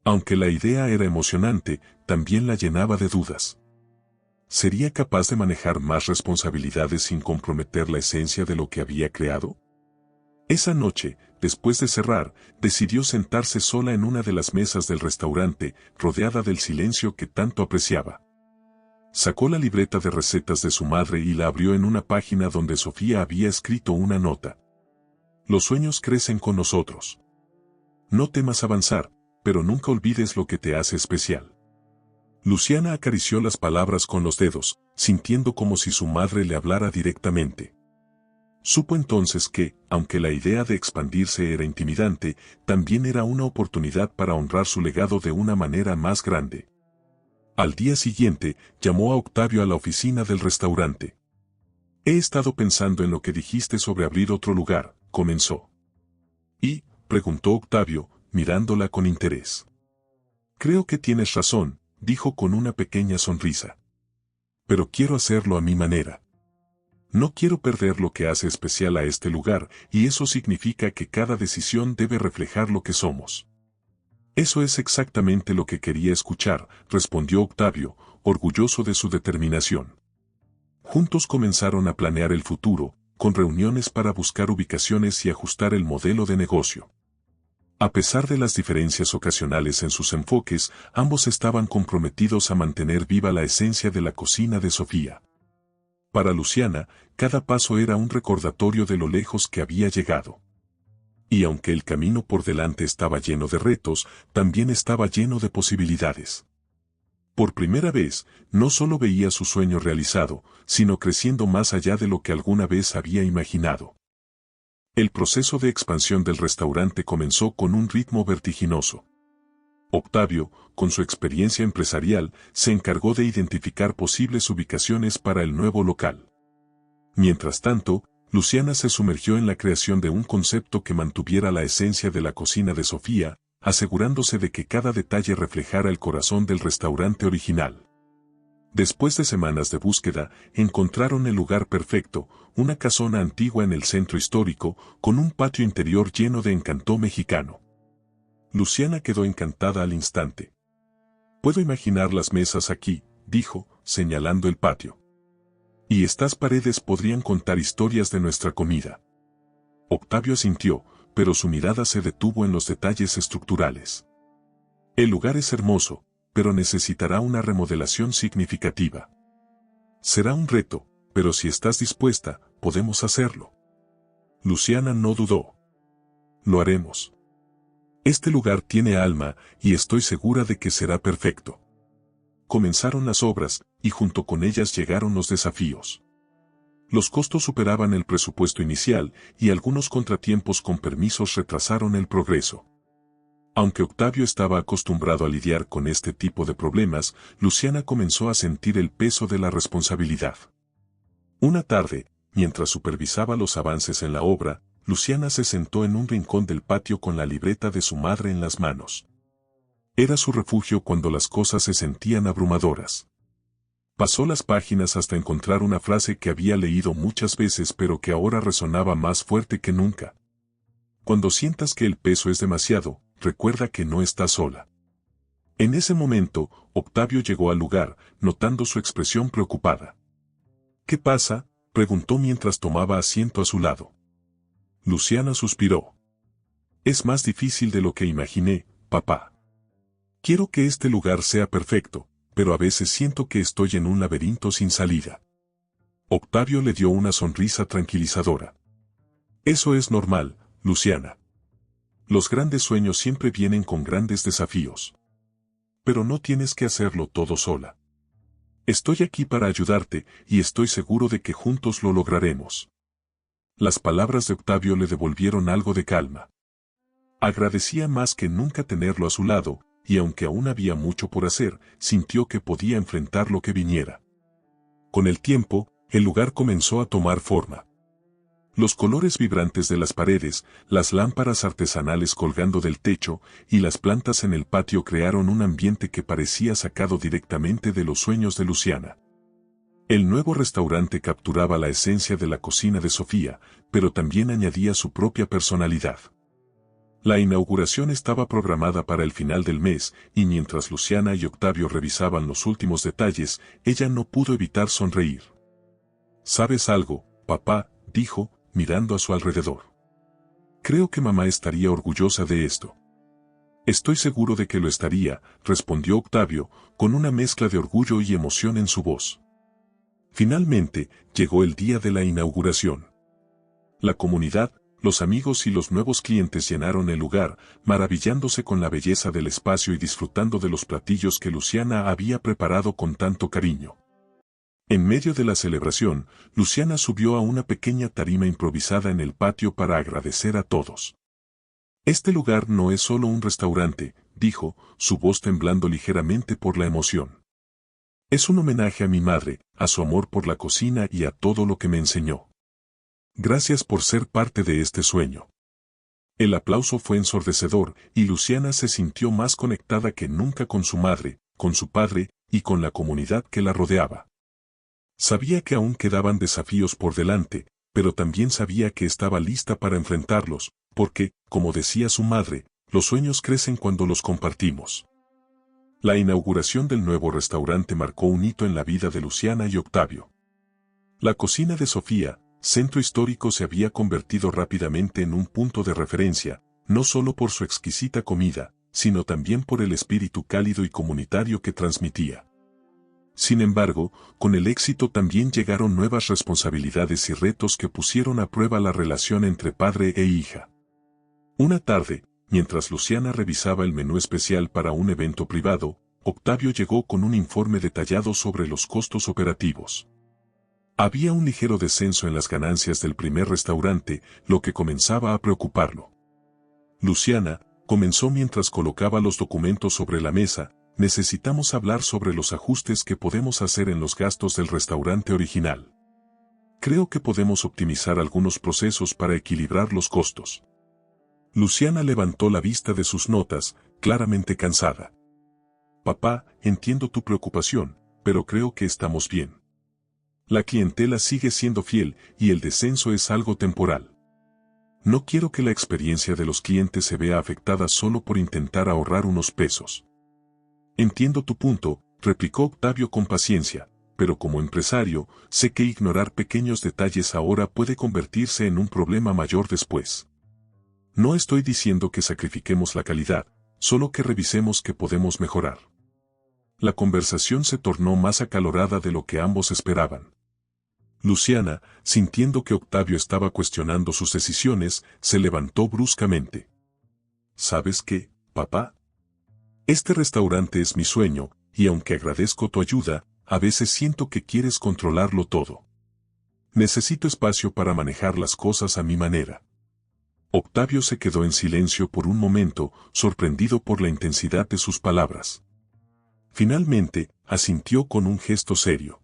Speaker 1: Aunque la idea era emocionante, también la llenaba de dudas. ¿Sería capaz de manejar más responsabilidades sin comprometer la esencia de lo que había creado? Esa noche, después de cerrar, decidió sentarse sola en una de las mesas del restaurante, rodeada del silencio que tanto apreciaba. Sacó la libreta de recetas de su madre y la abrió en una página donde Sofía había escrito una nota. Los sueños crecen con nosotros. No temas avanzar, pero nunca olvides lo que te hace especial. Luciana acarició las palabras con los dedos, sintiendo como si su madre le hablara directamente. Supo entonces que, aunque la idea de expandirse era intimidante, también era una oportunidad para honrar su legado de una manera más grande. Al día siguiente, llamó a Octavio a la oficina del restaurante. He estado pensando en lo que dijiste sobre abrir otro lugar, comenzó. ¿Y? Preguntó Octavio, mirándola con interés. Creo que tienes razón, dijo con una pequeña sonrisa. Pero quiero hacerlo a mi manera. No quiero perder lo que hace especial a este lugar, y eso significa que cada decisión debe reflejar lo que somos. Eso es exactamente lo que quería escuchar, respondió Octavio, orgulloso de su determinación. Juntos comenzaron a planear el futuro, con reuniones para buscar ubicaciones y ajustar el modelo de negocio. A pesar de las diferencias ocasionales en sus enfoques, ambos estaban comprometidos a mantener viva la esencia de la cocina de Sofía. Para Luciana, cada paso era un recordatorio de lo lejos que había llegado. Y aunque el camino por delante estaba lleno de retos, también estaba lleno de posibilidades. Por primera vez, no solo veía su sueño realizado, sino creciendo más allá de lo que alguna vez había imaginado. El proceso de expansión del restaurante comenzó con un ritmo vertiginoso. Octavio, con su experiencia empresarial, se encargó de identificar posibles ubicaciones para el nuevo local. Mientras tanto, Luciana se sumergió en la creación de un concepto que mantuviera la esencia de la cocina de Sofía, asegurándose de que cada detalle reflejara el corazón del restaurante original. Después de semanas de búsqueda, encontraron el lugar perfecto, una casona antigua en el centro histórico, con un patio interior lleno de encanto mexicano. Luciana quedó encantada al instante. Puedo imaginar las mesas aquí, dijo, señalando el patio. Y estas paredes podrían contar historias de nuestra comida. Octavio asintió, pero su mirada se detuvo en los detalles estructurales. El lugar es hermoso, pero necesitará una remodelación significativa. Será un reto, pero si estás dispuesta, podemos hacerlo. Luciana no dudó. Lo haremos. Este lugar tiene alma, y estoy segura de que será perfecto. Comenzaron las obras, y junto con ellas llegaron los desafíos. Los costos superaban el presupuesto inicial, y algunos contratiempos con permisos retrasaron el progreso. Aunque Octavio estaba acostumbrado a lidiar con este tipo de problemas, Luciana comenzó a sentir el peso de la responsabilidad. Una tarde, mientras supervisaba los avances en la obra, Luciana se sentó en un rincón del patio con la libreta de su madre en las manos. Era su refugio cuando las cosas se sentían abrumadoras. Pasó las páginas hasta encontrar una frase que había leído muchas veces pero que ahora resonaba más fuerte que nunca. Cuando sientas que el peso es demasiado, recuerda que no estás sola. En ese momento, Octavio llegó al lugar, notando su expresión preocupada. ¿Qué pasa?, preguntó mientras tomaba asiento a su lado. Luciana suspiró. Es más difícil de lo que imaginé, papá. Quiero que este lugar sea perfecto, pero a veces siento que estoy en un laberinto sin salida. Octavio le dio una sonrisa tranquilizadora. Eso es normal, Luciana. Los grandes sueños siempre vienen con grandes desafíos. Pero no tienes que hacerlo todo sola. Estoy aquí para ayudarte, y estoy seguro de que juntos lo lograremos. Las palabras de Octavio le devolvieron algo de calma. Agradecía más que nunca tenerlo a su lado, y aunque aún había mucho por hacer, sintió que podía enfrentar lo que viniera. Con el tiempo, El lugar comenzó a tomar forma. Los colores vibrantes de las paredes, las lámparas artesanales colgando del techo y las plantas en el patio crearon un ambiente que parecía sacado directamente de los sueños de Luciana. El nuevo restaurante capturaba la esencia de la cocina de Sofía, pero también añadía su propia personalidad. La inauguración estaba programada para el final del mes, y mientras Luciana y Octavio revisaban los últimos detalles, ella no pudo evitar sonreír. ¿Sabes algo, papá?, dijo, mirando a su alrededor. Creo que mamá estaría orgullosa de esto. Estoy seguro de que lo estaría, respondió Octavio, con una mezcla de orgullo y emoción en su voz. Finalmente, llegó el día de la inauguración. La comunidad, los amigos y los nuevos clientes llenaron el lugar, maravillándose con la belleza del espacio y disfrutando de los platillos que Luciana había preparado con tanto cariño. En medio de la celebración, Luciana subió a una pequeña tarima improvisada en el patio para agradecer a todos. Este lugar no es solo un restaurante, dijo, su voz temblando ligeramente por la emoción. Es un homenaje a mi madre, a su amor por la cocina y a todo lo que me enseñó. Gracias por ser parte de este sueño. El aplauso fue ensordecedor, y Luciana se sintió más conectada que nunca con su madre, con su padre, y con la comunidad que la rodeaba. Sabía que aún quedaban desafíos por delante, pero también sabía que estaba lista para enfrentarlos, porque, como decía su madre, los sueños crecen cuando los compartimos. La inauguración del nuevo restaurante marcó un hito en la vida de Luciana y Octavio. La cocina de Sofía, centro histórico, se había convertido rápidamente en un punto de referencia, no solo por su exquisita comida, sino también por el espíritu cálido y comunitario que transmitía. Sin embargo, con el éxito también llegaron nuevas responsabilidades y retos que pusieron a prueba la relación entre padre e hija. Una tarde, mientras Luciana revisaba el menú especial para un evento privado, Octavio llegó con un informe detallado sobre los costos operativos. Había un ligero descenso en las ganancias del primer restaurante, lo que comenzaba a preocuparlo. Luciana, comenzó mientras colocaba los documentos sobre la mesa, necesitamos hablar sobre los ajustes que podemos hacer en los gastos del restaurante original. Creo que podemos optimizar algunos procesos para equilibrar los costos. Luciana levantó la vista de sus notas, claramente cansada. Papá, entiendo tu preocupación, pero creo que estamos bien. La clientela sigue siendo fiel y el descenso es algo temporal. No quiero que la experiencia de los clientes se vea afectada solo por intentar ahorrar unos pesos. Entiendo tu punto, replicó Octavio con paciencia, pero como empresario, sé que ignorar pequeños detalles ahora puede convertirse en un problema mayor después. No estoy diciendo que sacrifiquemos la calidad, solo que revisemos qué podemos mejorar. La conversación se tornó más acalorada de lo que ambos esperaban. Luciana, sintiendo que Octavio estaba cuestionando sus decisiones, se levantó bruscamente. ¿Sabes qué, papá? Este restaurante es mi sueño, y aunque agradezco tu ayuda, a veces siento que quieres controlarlo todo. Necesito espacio para manejar las cosas a mi manera. Octavio se quedó en silencio por un momento, sorprendido por la intensidad de sus palabras. Finalmente, asintió con un gesto serio.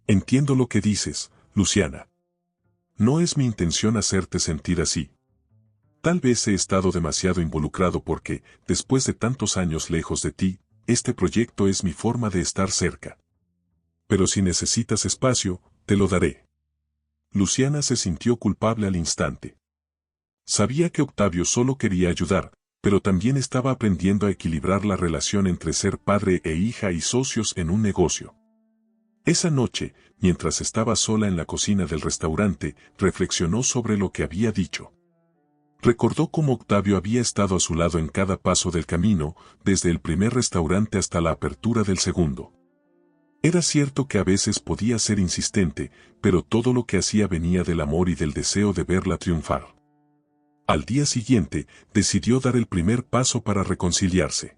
Speaker 1: Entiendo lo que dices, Luciana. No es mi intención hacerte sentir así. Tal vez he estado demasiado involucrado porque, después de tantos años lejos de ti, este proyecto es mi forma de estar cerca. Pero si necesitas espacio, te lo daré. Luciana se sintió culpable al instante. Sabía que Octavio solo quería ayudar, pero también estaba aprendiendo a equilibrar la relación entre ser padre e hija y socios en un negocio. Esa noche, mientras estaba sola en la cocina del restaurante, reflexionó sobre lo que había dicho. Recordó cómo Octavio había estado a su lado en cada paso del camino, desde el primer restaurante hasta la apertura del segundo. Era cierto que a veces podía ser insistente, pero todo lo que hacía venía del amor y del deseo de verla triunfar. Al día siguiente, decidió dar el primer paso para reconciliarse.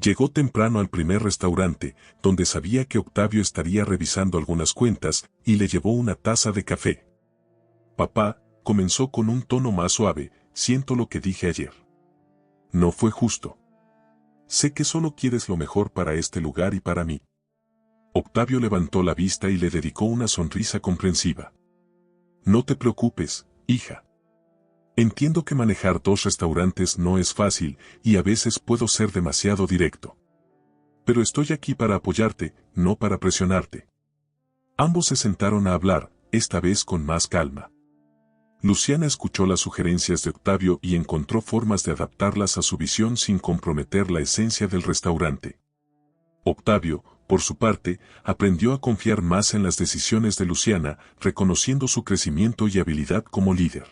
Speaker 1: Llegó temprano al primer restaurante, donde sabía que Octavio estaría revisando algunas cuentas, y le llevó una taza de café. Papá, comenzó con un tono más suave, siento lo que dije ayer. No fue justo. Sé que solo quieres lo mejor para este lugar y para mí. Octavio levantó la vista y le dedicó una sonrisa comprensiva. No te preocupes, hija. Entiendo que manejar 2 restaurantes no es fácil y a veces puedo ser demasiado directo. Pero estoy aquí para apoyarte, no para presionarte. Ambos se sentaron a hablar, esta vez con más calma. Luciana escuchó las sugerencias de Octavio y encontró formas de adaptarlas a su visión sin comprometer la esencia del restaurante. Octavio, por su parte, aprendió a confiar más en las decisiones de Luciana, reconociendo su crecimiento y habilidad como líder.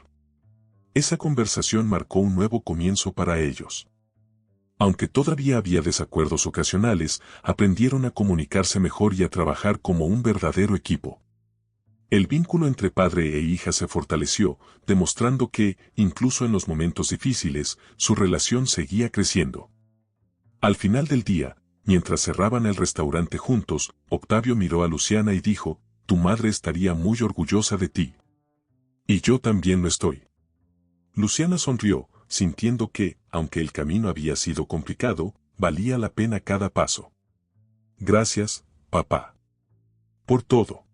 Speaker 1: Esa conversación marcó un nuevo comienzo para ellos. Aunque todavía había desacuerdos ocasionales, aprendieron a comunicarse mejor y a trabajar como un verdadero equipo. El vínculo entre padre e hija se fortaleció, demostrando que, incluso en los momentos difíciles, su relación seguía creciendo. Al final del día, mientras cerraban el restaurante juntos, Octavio miró a Luciana y dijo, «Tu madre estaría muy orgullosa de ti. Y yo también lo estoy». Luciana sonrió, sintiendo que, aunque el camino había sido complicado, valía la pena cada paso. «Gracias, papá. Por todo».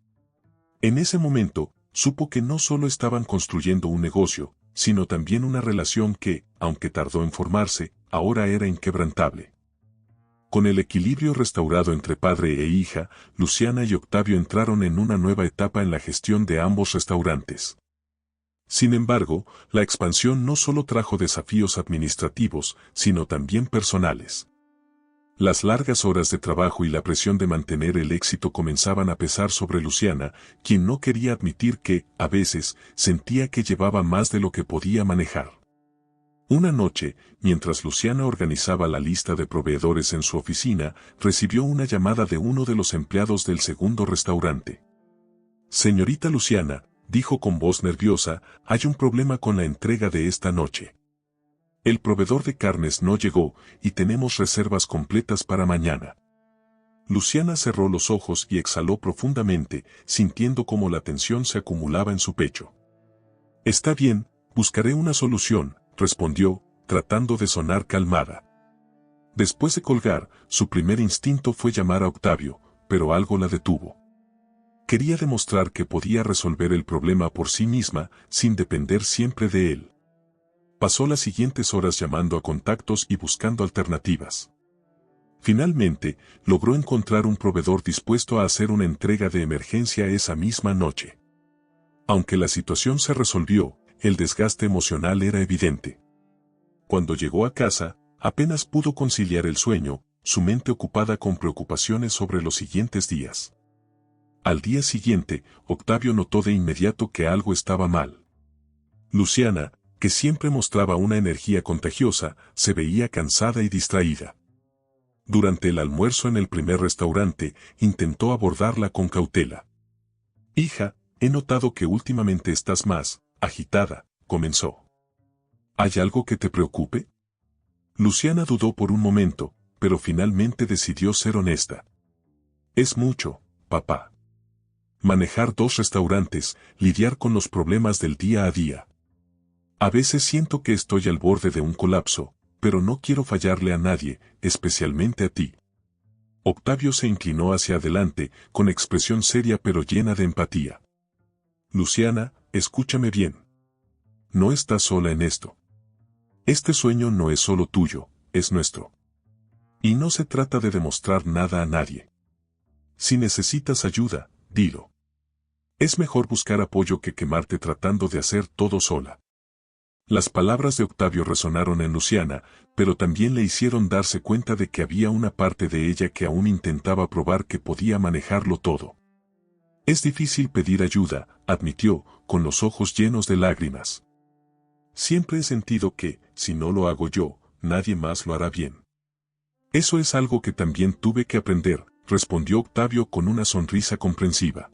Speaker 1: En ese momento, supo que no solo estaban construyendo un negocio, sino también una relación que, aunque tardó en formarse, ahora era inquebrantable. Con el equilibrio restaurado entre padre e hija, Luciana y Octavio entraron en una nueva etapa en la gestión de ambos restaurantes. Sin embargo, la expansión no solo trajo desafíos administrativos, sino también personales. Las largas horas de trabajo y la presión de mantener el éxito comenzaban a pesar sobre Luciana, quien no quería admitir que, a veces, sentía que llevaba más de lo que podía manejar. Una noche, mientras Luciana organizaba la lista de proveedores en su oficina, recibió una llamada de uno de los empleados del segundo restaurante. «Señorita Luciana», dijo con voz nerviosa, «hay un problema con la entrega de esta noche. El proveedor de carnes no llegó y tenemos reservas completas para mañana». Luciana cerró los ojos y exhaló profundamente, sintiendo cómo la tensión se acumulaba en su pecho. «Está bien, buscaré una solución», respondió, tratando de sonar calmada. Después de colgar, su primer instinto fue llamar a Octavio, pero algo la detuvo. Quería demostrar que podía resolver el problema por sí misma, sin depender siempre de él. Pasó las siguientes horas llamando a contactos y buscando alternativas. Finalmente, logró encontrar un proveedor dispuesto a hacer una entrega de emergencia esa misma noche. Aunque la situación se resolvió, el desgaste emocional era evidente. Cuando llegó a casa, apenas pudo conciliar el sueño, su mente ocupada con preocupaciones sobre los siguientes días. Al día siguiente, Octavio notó de inmediato que algo estaba mal. Luciana, que siempre mostraba una energía contagiosa, se veía cansada y distraída. Durante el almuerzo en el primer restaurante, intentó abordarla con cautela. «Hija, he notado que últimamente estás más agitada», comenzó. «¿Hay algo que te preocupe?» Luciana dudó por un momento, pero finalmente decidió ser honesta. «Es mucho, papá. Manejar 2 restaurantes, lidiar con los problemas del día a día. A veces siento que estoy al borde de un colapso, pero no quiero fallarle a nadie, especialmente a ti». Octavio se inclinó hacia adelante, con expresión seria pero llena de empatía. «Luciana, escúchame bien. No estás sola en esto. Este sueño no es solo tuyo, es nuestro. Y no se trata de demostrar nada a nadie. Si necesitas ayuda, dilo. Es mejor buscar apoyo que quemarte tratando de hacer todo sola». Las palabras de Octavio resonaron en Luciana, pero también le hicieron darse cuenta de que había una parte de ella que aún intentaba probar que podía manejarlo todo. «Es difícil pedir ayuda», admitió, con los ojos llenos de lágrimas. «Siempre he sentido que, si no lo hago yo, nadie más lo hará bien». «Eso es algo que también tuve que aprender», respondió Octavio con una sonrisa comprensiva.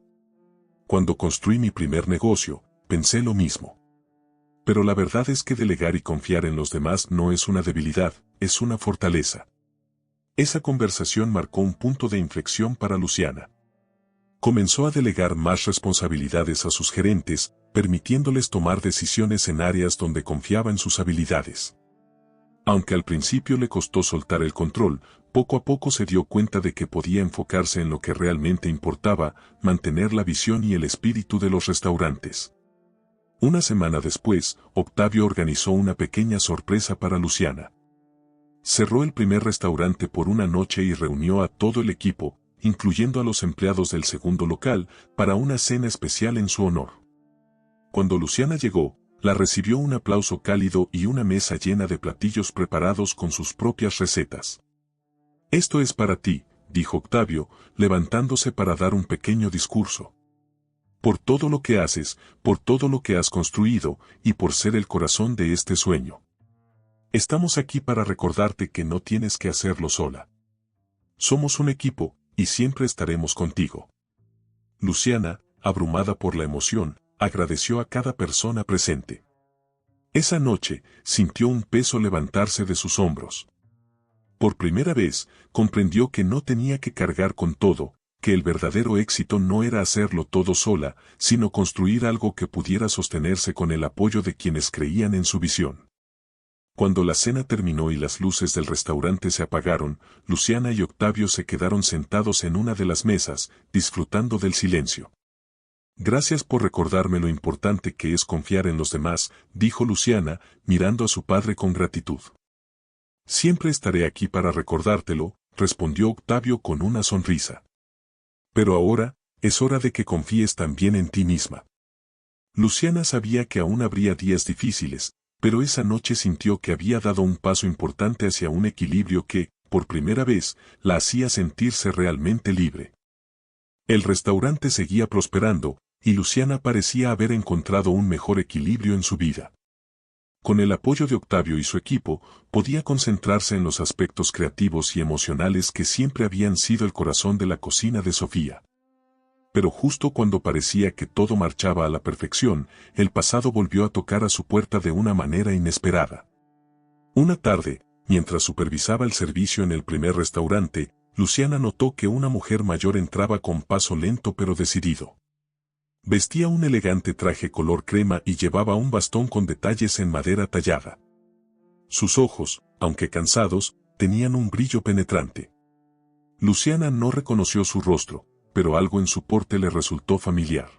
Speaker 1: «Cuando construí mi primer negocio, pensé lo mismo. Pero la verdad es que delegar y confiar en los demás no es una debilidad, es una fortaleza». Esa conversación marcó un punto de inflexión para Luciana. Comenzó a delegar más responsabilidades a sus gerentes, permitiéndoles tomar decisiones en áreas donde confiaba en sus habilidades. Aunque al principio le costó soltar el control, Poco a poco se dio cuenta de que podía enfocarse en lo que realmente importaba, mantener la visión y el espíritu de los restaurantes. Una semana después, Octavio organizó una pequeña sorpresa para Luciana. Cerró el primer restaurante por una noche y reunió a todo el equipo, incluyendo a los empleados del segundo local, para una cena especial en su honor. Cuando Luciana llegó, la recibió un aplauso cálido y una mesa llena de platillos preparados con sus propias recetas. «Esto es para ti», dijo Octavio, levantándose para dar un pequeño discurso. «Por todo lo que haces, por todo lo que has construido, y por ser el corazón de este sueño. Estamos aquí para recordarte que no tienes que hacerlo sola. Somos un equipo, y siempre estaremos contigo». Luciana, abrumada por la emoción, agradeció a cada persona presente. Esa noche, sintió un peso levantarse de sus hombros. Por primera vez, comprendió que no tenía que cargar con todo, que el verdadero éxito no era hacerlo todo sola, sino construir algo que pudiera sostenerse con el apoyo de quienes creían en su visión. Cuando la cena terminó y las luces del restaurante se apagaron, Luciana y Octavio se quedaron sentados en una de las mesas, disfrutando del silencio. «Gracias por recordarme lo importante que es confiar en los demás», dijo Luciana, mirando a su padre con gratitud. «Siempre estaré aquí para recordártelo», respondió Octavio con una sonrisa. «Pero ahora, es hora de que confíes también en ti misma». Luciana sabía que aún habría días difíciles, pero esa noche sintió que había dado un paso importante hacia un equilibrio que, por primera vez, la hacía sentirse realmente libre. El restaurante seguía prosperando, y Luciana parecía haber encontrado un mejor equilibrio en su vida. Con el apoyo de Octavio y su equipo, podía concentrarse en los aspectos creativos y emocionales que siempre habían sido el corazón de la cocina de Sofía. Pero justo cuando parecía que todo marchaba a la perfección, el pasado volvió a tocar a su puerta de una manera inesperada. Una tarde, mientras supervisaba el servicio en el primer restaurante, Luciana notó que una mujer mayor entraba con paso lento pero decidido. Vestía un elegante traje color crema y llevaba un bastón con detalles en madera tallada. Sus ojos, aunque cansados, tenían un brillo penetrante. Luciana no reconoció su rostro, pero algo en su porte le resultó familiar.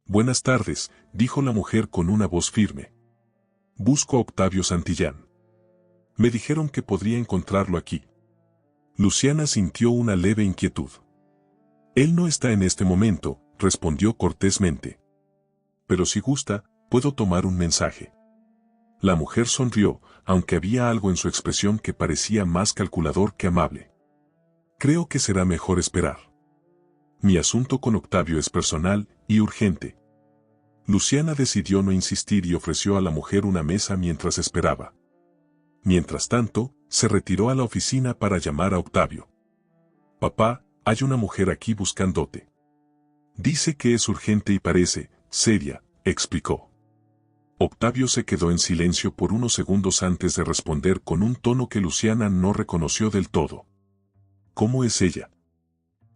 Speaker 1: «Buenas tardes», dijo la mujer con una voz firme. «Busco a Octavio Santillán. Me dijeron que podría encontrarlo aquí». Luciana sintió una leve inquietud. «Él no está en este momento», respondió cortésmente. «Pero si gusta, puedo tomar un mensaje». La mujer sonrió, aunque había algo en su expresión que parecía más calculador que amable. «Creo que será mejor esperar. Mi asunto con Octavio es personal y urgente». Luciana decidió no insistir y ofreció a la mujer una mesa mientras esperaba. Mientras tanto, se retiró a la oficina para llamar a Octavio. «Papá, hay una mujer aquí buscándote. Dice que es urgente y parece seria», explicó. Octavio se quedó en silencio por unos segundos antes de responder con un tono que Luciana no reconoció del todo. «¿Cómo es ella?».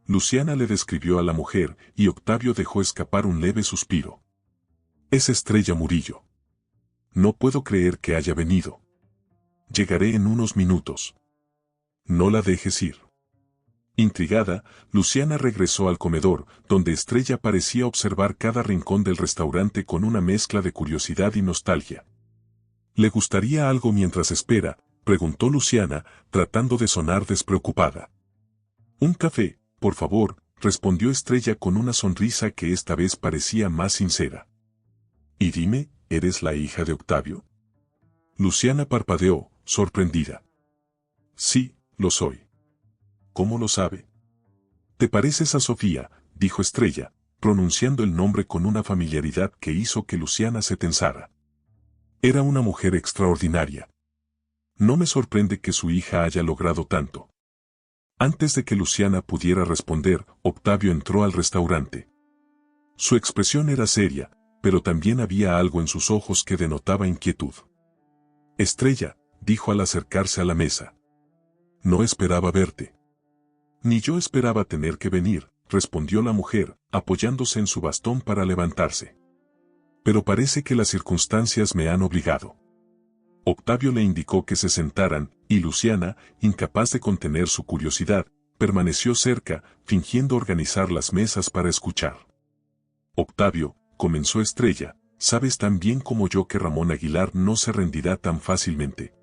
Speaker 1: Luciana le describió a la mujer y Octavio dejó escapar un leve suspiro. «Es Estrella Murillo. No puedo creer que haya venido. Llegaré en unos minutos. No la dejes ir». Intrigada, Luciana regresó al comedor, donde Estrella parecía observar cada rincón del restaurante con una mezcla de curiosidad y nostalgia. «¿Le gustaría algo mientras espera?», preguntó Luciana, tratando de sonar despreocupada. «Un café, por favor», respondió Estrella con una sonrisa que esta vez parecía más sincera. «Y dime, ¿eres la hija de Octavio?». Luciana parpadeó, sorprendida. «Sí, lo soy». «¿Cómo lo sabe?». «Te pareces a Sofía», dijo Estrella, pronunciando el nombre con una familiaridad que hizo que Luciana se tensara. Era una mujer extraordinaria. No me sorprende que su hija haya logrado tanto. Antes de que Luciana pudiera responder, Octavio entró al restaurante. Su expresión era seria, pero también había algo en sus ojos que denotaba inquietud. «Estrella», dijo al acercarse a la mesa. «No esperaba verte». «Ni yo esperaba tener que venir», respondió la mujer, apoyándose en su bastón para levantarse. «Pero parece que las circunstancias me han obligado». Octavio le indicó que se sentaran, y Luciana, incapaz de contener su curiosidad, permaneció cerca, fingiendo organizar las mesas para escuchar. Octavio, comenzó Estrella, sabes tan bien como yo que Ramón Aguilar no se rendirá tan fácilmente.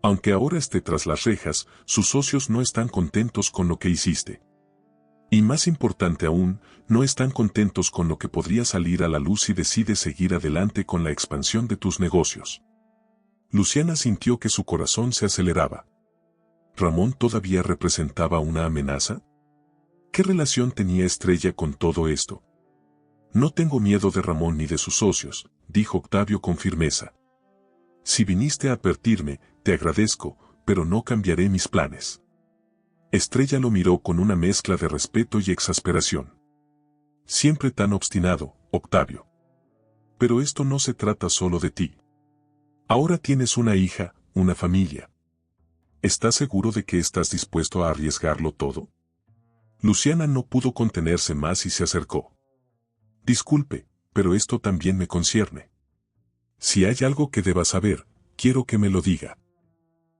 Speaker 1: Aunque ahora esté tras las rejas, sus socios no están contentos con lo que hiciste. Y más importante aún, no están contentos con lo que podría salir a la luz si decides seguir adelante con la expansión de tus negocios. Luciana sintió que su corazón se aceleraba. ¿Ramón todavía representaba una amenaza? ¿Qué relación tenía Estrella con todo esto? No tengo miedo de Ramón ni de sus socios, dijo Octavio con firmeza. Si viniste a advertirme, te agradezco, pero no cambiaré mis planes. Estrella lo miró con una mezcla de respeto y exasperación. Siempre tan obstinado, Octavio. Pero esto no se trata solo de ti. Ahora tienes una hija, una familia. ¿Estás seguro de que estás dispuesto a arriesgarlo todo? Luciana no pudo contenerse más y se acercó. Disculpe, pero esto también me concierne. Si hay algo que deba saber, quiero que me lo diga.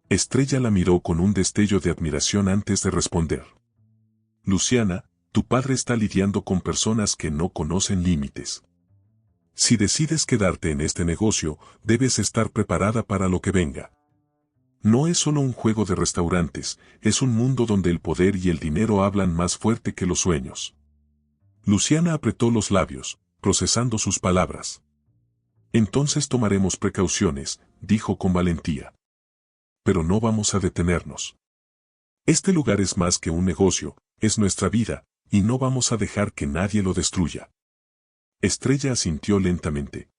Speaker 1: Estrella la miró con un destello de admiración antes de responder. Luciana, tu padre está lidiando con personas que no conocen límites. Si decides quedarte en este negocio, debes estar preparada para lo que venga. No es solo un juego de restaurantes, es un mundo donde el poder y el dinero hablan más fuerte que los sueños. Luciana apretó los labios, procesando sus palabras. Entonces tomaremos precauciones, dijo con valentía. Pero no vamos a detenernos. Este lugar es más que un negocio, es nuestra vida, y no vamos a dejar que nadie lo destruya. Estrella asintió lentamente.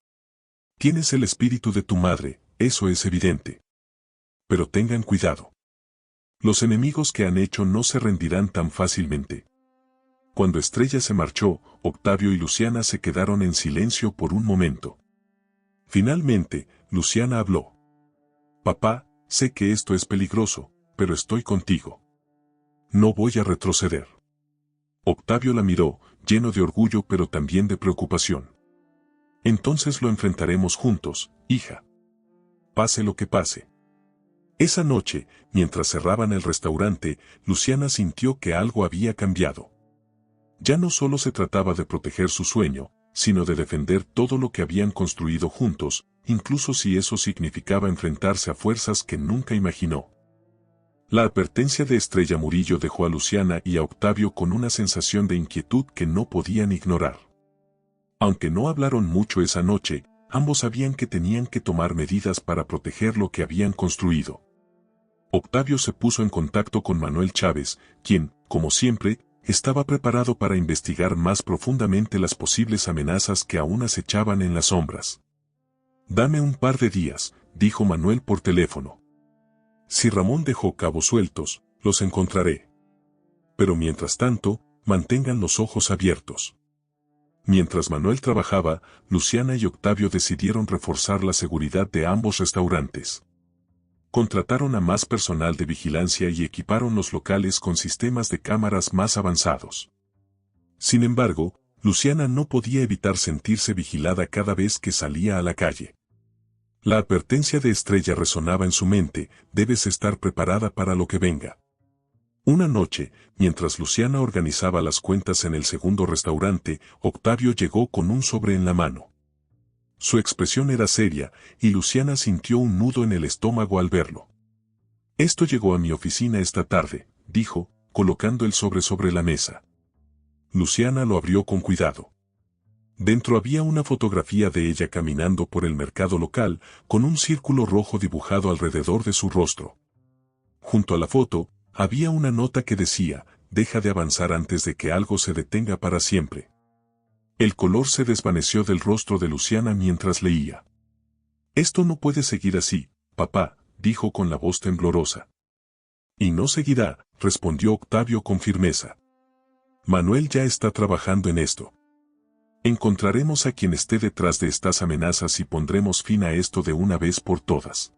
Speaker 1: Tienes el espíritu de tu madre, eso es evidente. Pero tengan cuidado. Los enemigos que han hecho no se rendirán tan fácilmente. Cuando Estrella se marchó, Octavio y Luciana se quedaron en silencio por un momento. Finalmente, Luciana habló. Papá, sé que esto es peligroso, pero estoy contigo. No voy a retroceder. Octavio la miró, lleno de orgullo pero también de preocupación. Entonces lo enfrentaremos juntos, hija. Pase lo que pase. Esa noche, mientras cerraban el restaurante, Luciana sintió que algo había cambiado. Ya no solo se trataba de proteger su sueño, sino de defender todo lo que habían construido juntos, incluso si eso significaba enfrentarse a fuerzas que nunca imaginó. La advertencia de Estrella Murillo dejó a Luciana y a Octavio con una sensación de inquietud que no podían ignorar. Aunque no hablaron mucho esa noche, ambos sabían que tenían que tomar medidas para proteger lo que habían construido. Octavio se puso en contacto con Manuel Chávez, quien, como siempre, estaba preparado para investigar más profundamente las posibles amenazas que aún acechaban en las sombras. Dame un par de días, dijo Manuel por teléfono. Si Ramón dejó cabos sueltos, los encontraré. Pero mientras tanto, mantengan los ojos abiertos. Mientras Manuel trabajaba, Luciana y Octavio decidieron reforzar la seguridad de ambos restaurantes. Contrataron a más personal de vigilancia y equiparon los locales con sistemas de cámaras más avanzados. Sin embargo, Luciana no podía evitar sentirse vigilada cada vez que salía a la calle. La advertencia de Estrella resonaba en su mente, debes estar preparada para lo que venga. Una noche, mientras Luciana organizaba las cuentas en el segundo restaurante, Octavio llegó con un sobre en la mano. Su expresión era seria, y Luciana sintió un nudo en el estómago al verlo. Esto llegó a mi oficina esta tarde, dijo, colocando el sobre la mesa. Luciana lo abrió con cuidado. Dentro había una fotografía de ella caminando por el mercado local, con un círculo rojo dibujado alrededor de su rostro. Junto a la foto, había una nota que decía, deja de avanzar antes de que algo se detenga para siempre. El color se desvaneció del rostro de Luciana mientras leía. Esto no puede seguir así, papá, dijo con la voz temblorosa. Y no seguirá, respondió Octavio con firmeza. Manuel ya está trabajando en esto. Encontraremos a quien esté detrás de estas amenazas y pondremos fin a esto de una vez por todas.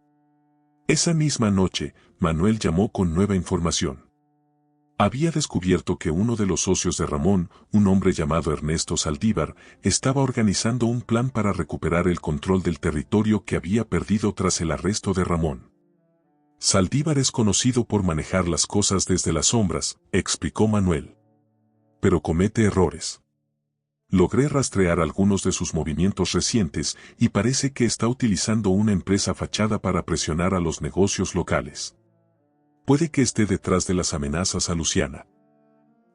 Speaker 1: Esa misma noche, Manuel llamó con nueva información. Había descubierto que uno de los socios de Ramón, un hombre llamado Ernesto Saldívar, estaba organizando un plan para recuperar el control del territorio que había perdido tras el arresto de Ramón. Saldívar es conocido por manejar las cosas desde las sombras, explicó Manuel. Pero comete errores. Logré rastrear algunos de sus movimientos recientes y parece que está utilizando una empresa fachada para presionar a los negocios locales. Puede que esté detrás de las amenazas a Luciana.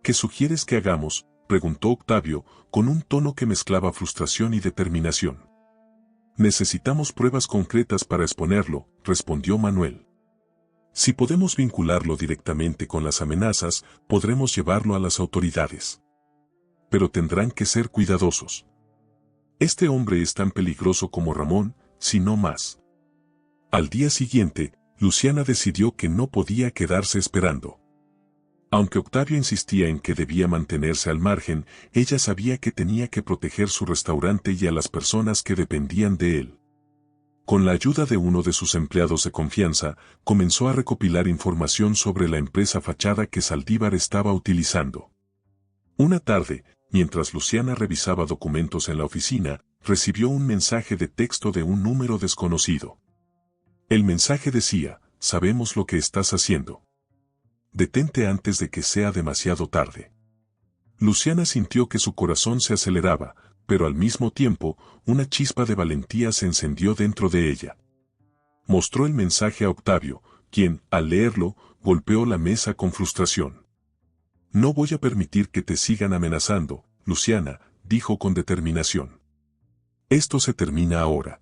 Speaker 1: ¿Qué sugieres que hagamos?, preguntó Octavio, con un tono que mezclaba frustración y determinación. Necesitamos pruebas concretas para exponerlo, respondió Manuel. Si podemos vincularlo directamente con las amenazas, podremos llevarlo a las autoridades. Pero tendrán que ser cuidadosos. Este hombre es tan peligroso como Ramón, si no más. Al día siguiente, Luciana decidió que no podía quedarse esperando. Aunque Octavio insistía en que debía mantenerse al margen, ella sabía que tenía que proteger su restaurante y a las personas que dependían de él. Con la ayuda de uno de sus empleados de confianza, comenzó a recopilar información sobre la empresa fachada que Saldívar estaba utilizando. Una tarde, mientras Luciana revisaba documentos en la oficina, recibió un mensaje de texto de un número desconocido. El mensaje decía: sabemos lo que estás haciendo. Detente antes de que sea demasiado tarde. Luciana sintió que su corazón se aceleraba, pero al mismo tiempo, una chispa de valentía se encendió dentro de ella. Mostró el mensaje a Octavio, quien, al leerlo, golpeó la mesa con frustración. No voy a permitir que te sigan amenazando, Luciana, dijo con determinación. Esto se termina ahora.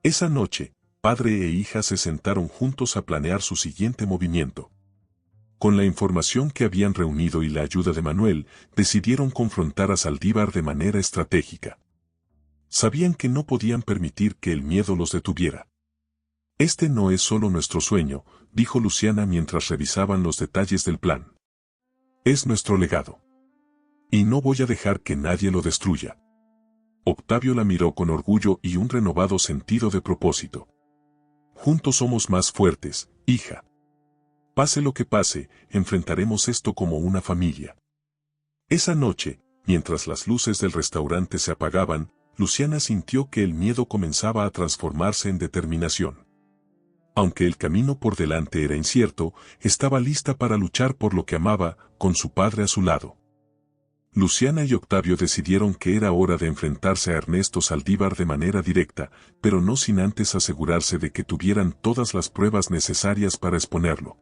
Speaker 1: Esa noche, padre e hija se sentaron juntos a planear su siguiente movimiento. Con la información que habían reunido y la ayuda de Manuel, decidieron confrontar a Saldívar de manera estratégica. Sabían que no podían permitir que el miedo los detuviera. Este no es solo nuestro sueño, dijo Luciana mientras revisaban los detalles del plan. Es nuestro legado. Y no voy a dejar que nadie lo destruya. Octavio la miró con orgullo y un renovado sentido de propósito. Juntos somos más fuertes, hija. Pase lo que pase, enfrentaremos esto como una familia. Esa noche, mientras las luces del restaurante se apagaban, Luciana sintió que el miedo comenzaba a transformarse en determinación. Aunque el camino por delante era incierto, estaba lista para luchar por lo que amaba, con su padre a su lado. Luciana y Octavio decidieron que era hora de enfrentarse a Ernesto Saldívar de manera directa, pero no sin antes asegurarse de que tuvieran todas las pruebas necesarias para exponerlo.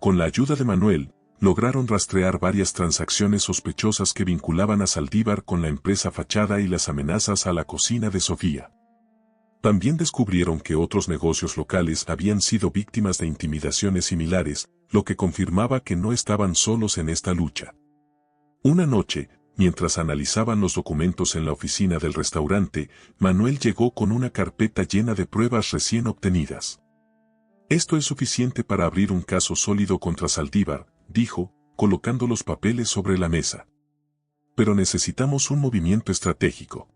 Speaker 1: Con la ayuda de Manuel, lograron rastrear varias transacciones sospechosas que vinculaban a Saldívar con la empresa fachada y las amenazas a la cocina de Sofía. También descubrieron que otros negocios locales habían sido víctimas de intimidaciones similares, lo que confirmaba que no estaban solos en esta lucha. Una noche, mientras analizaban los documentos en la oficina del restaurante, Manuel llegó con una carpeta llena de pruebas recién obtenidas. Esto es suficiente para abrir un caso sólido contra Saldívar, dijo, colocando los papeles sobre la mesa. Pero necesitamos un movimiento estratégico.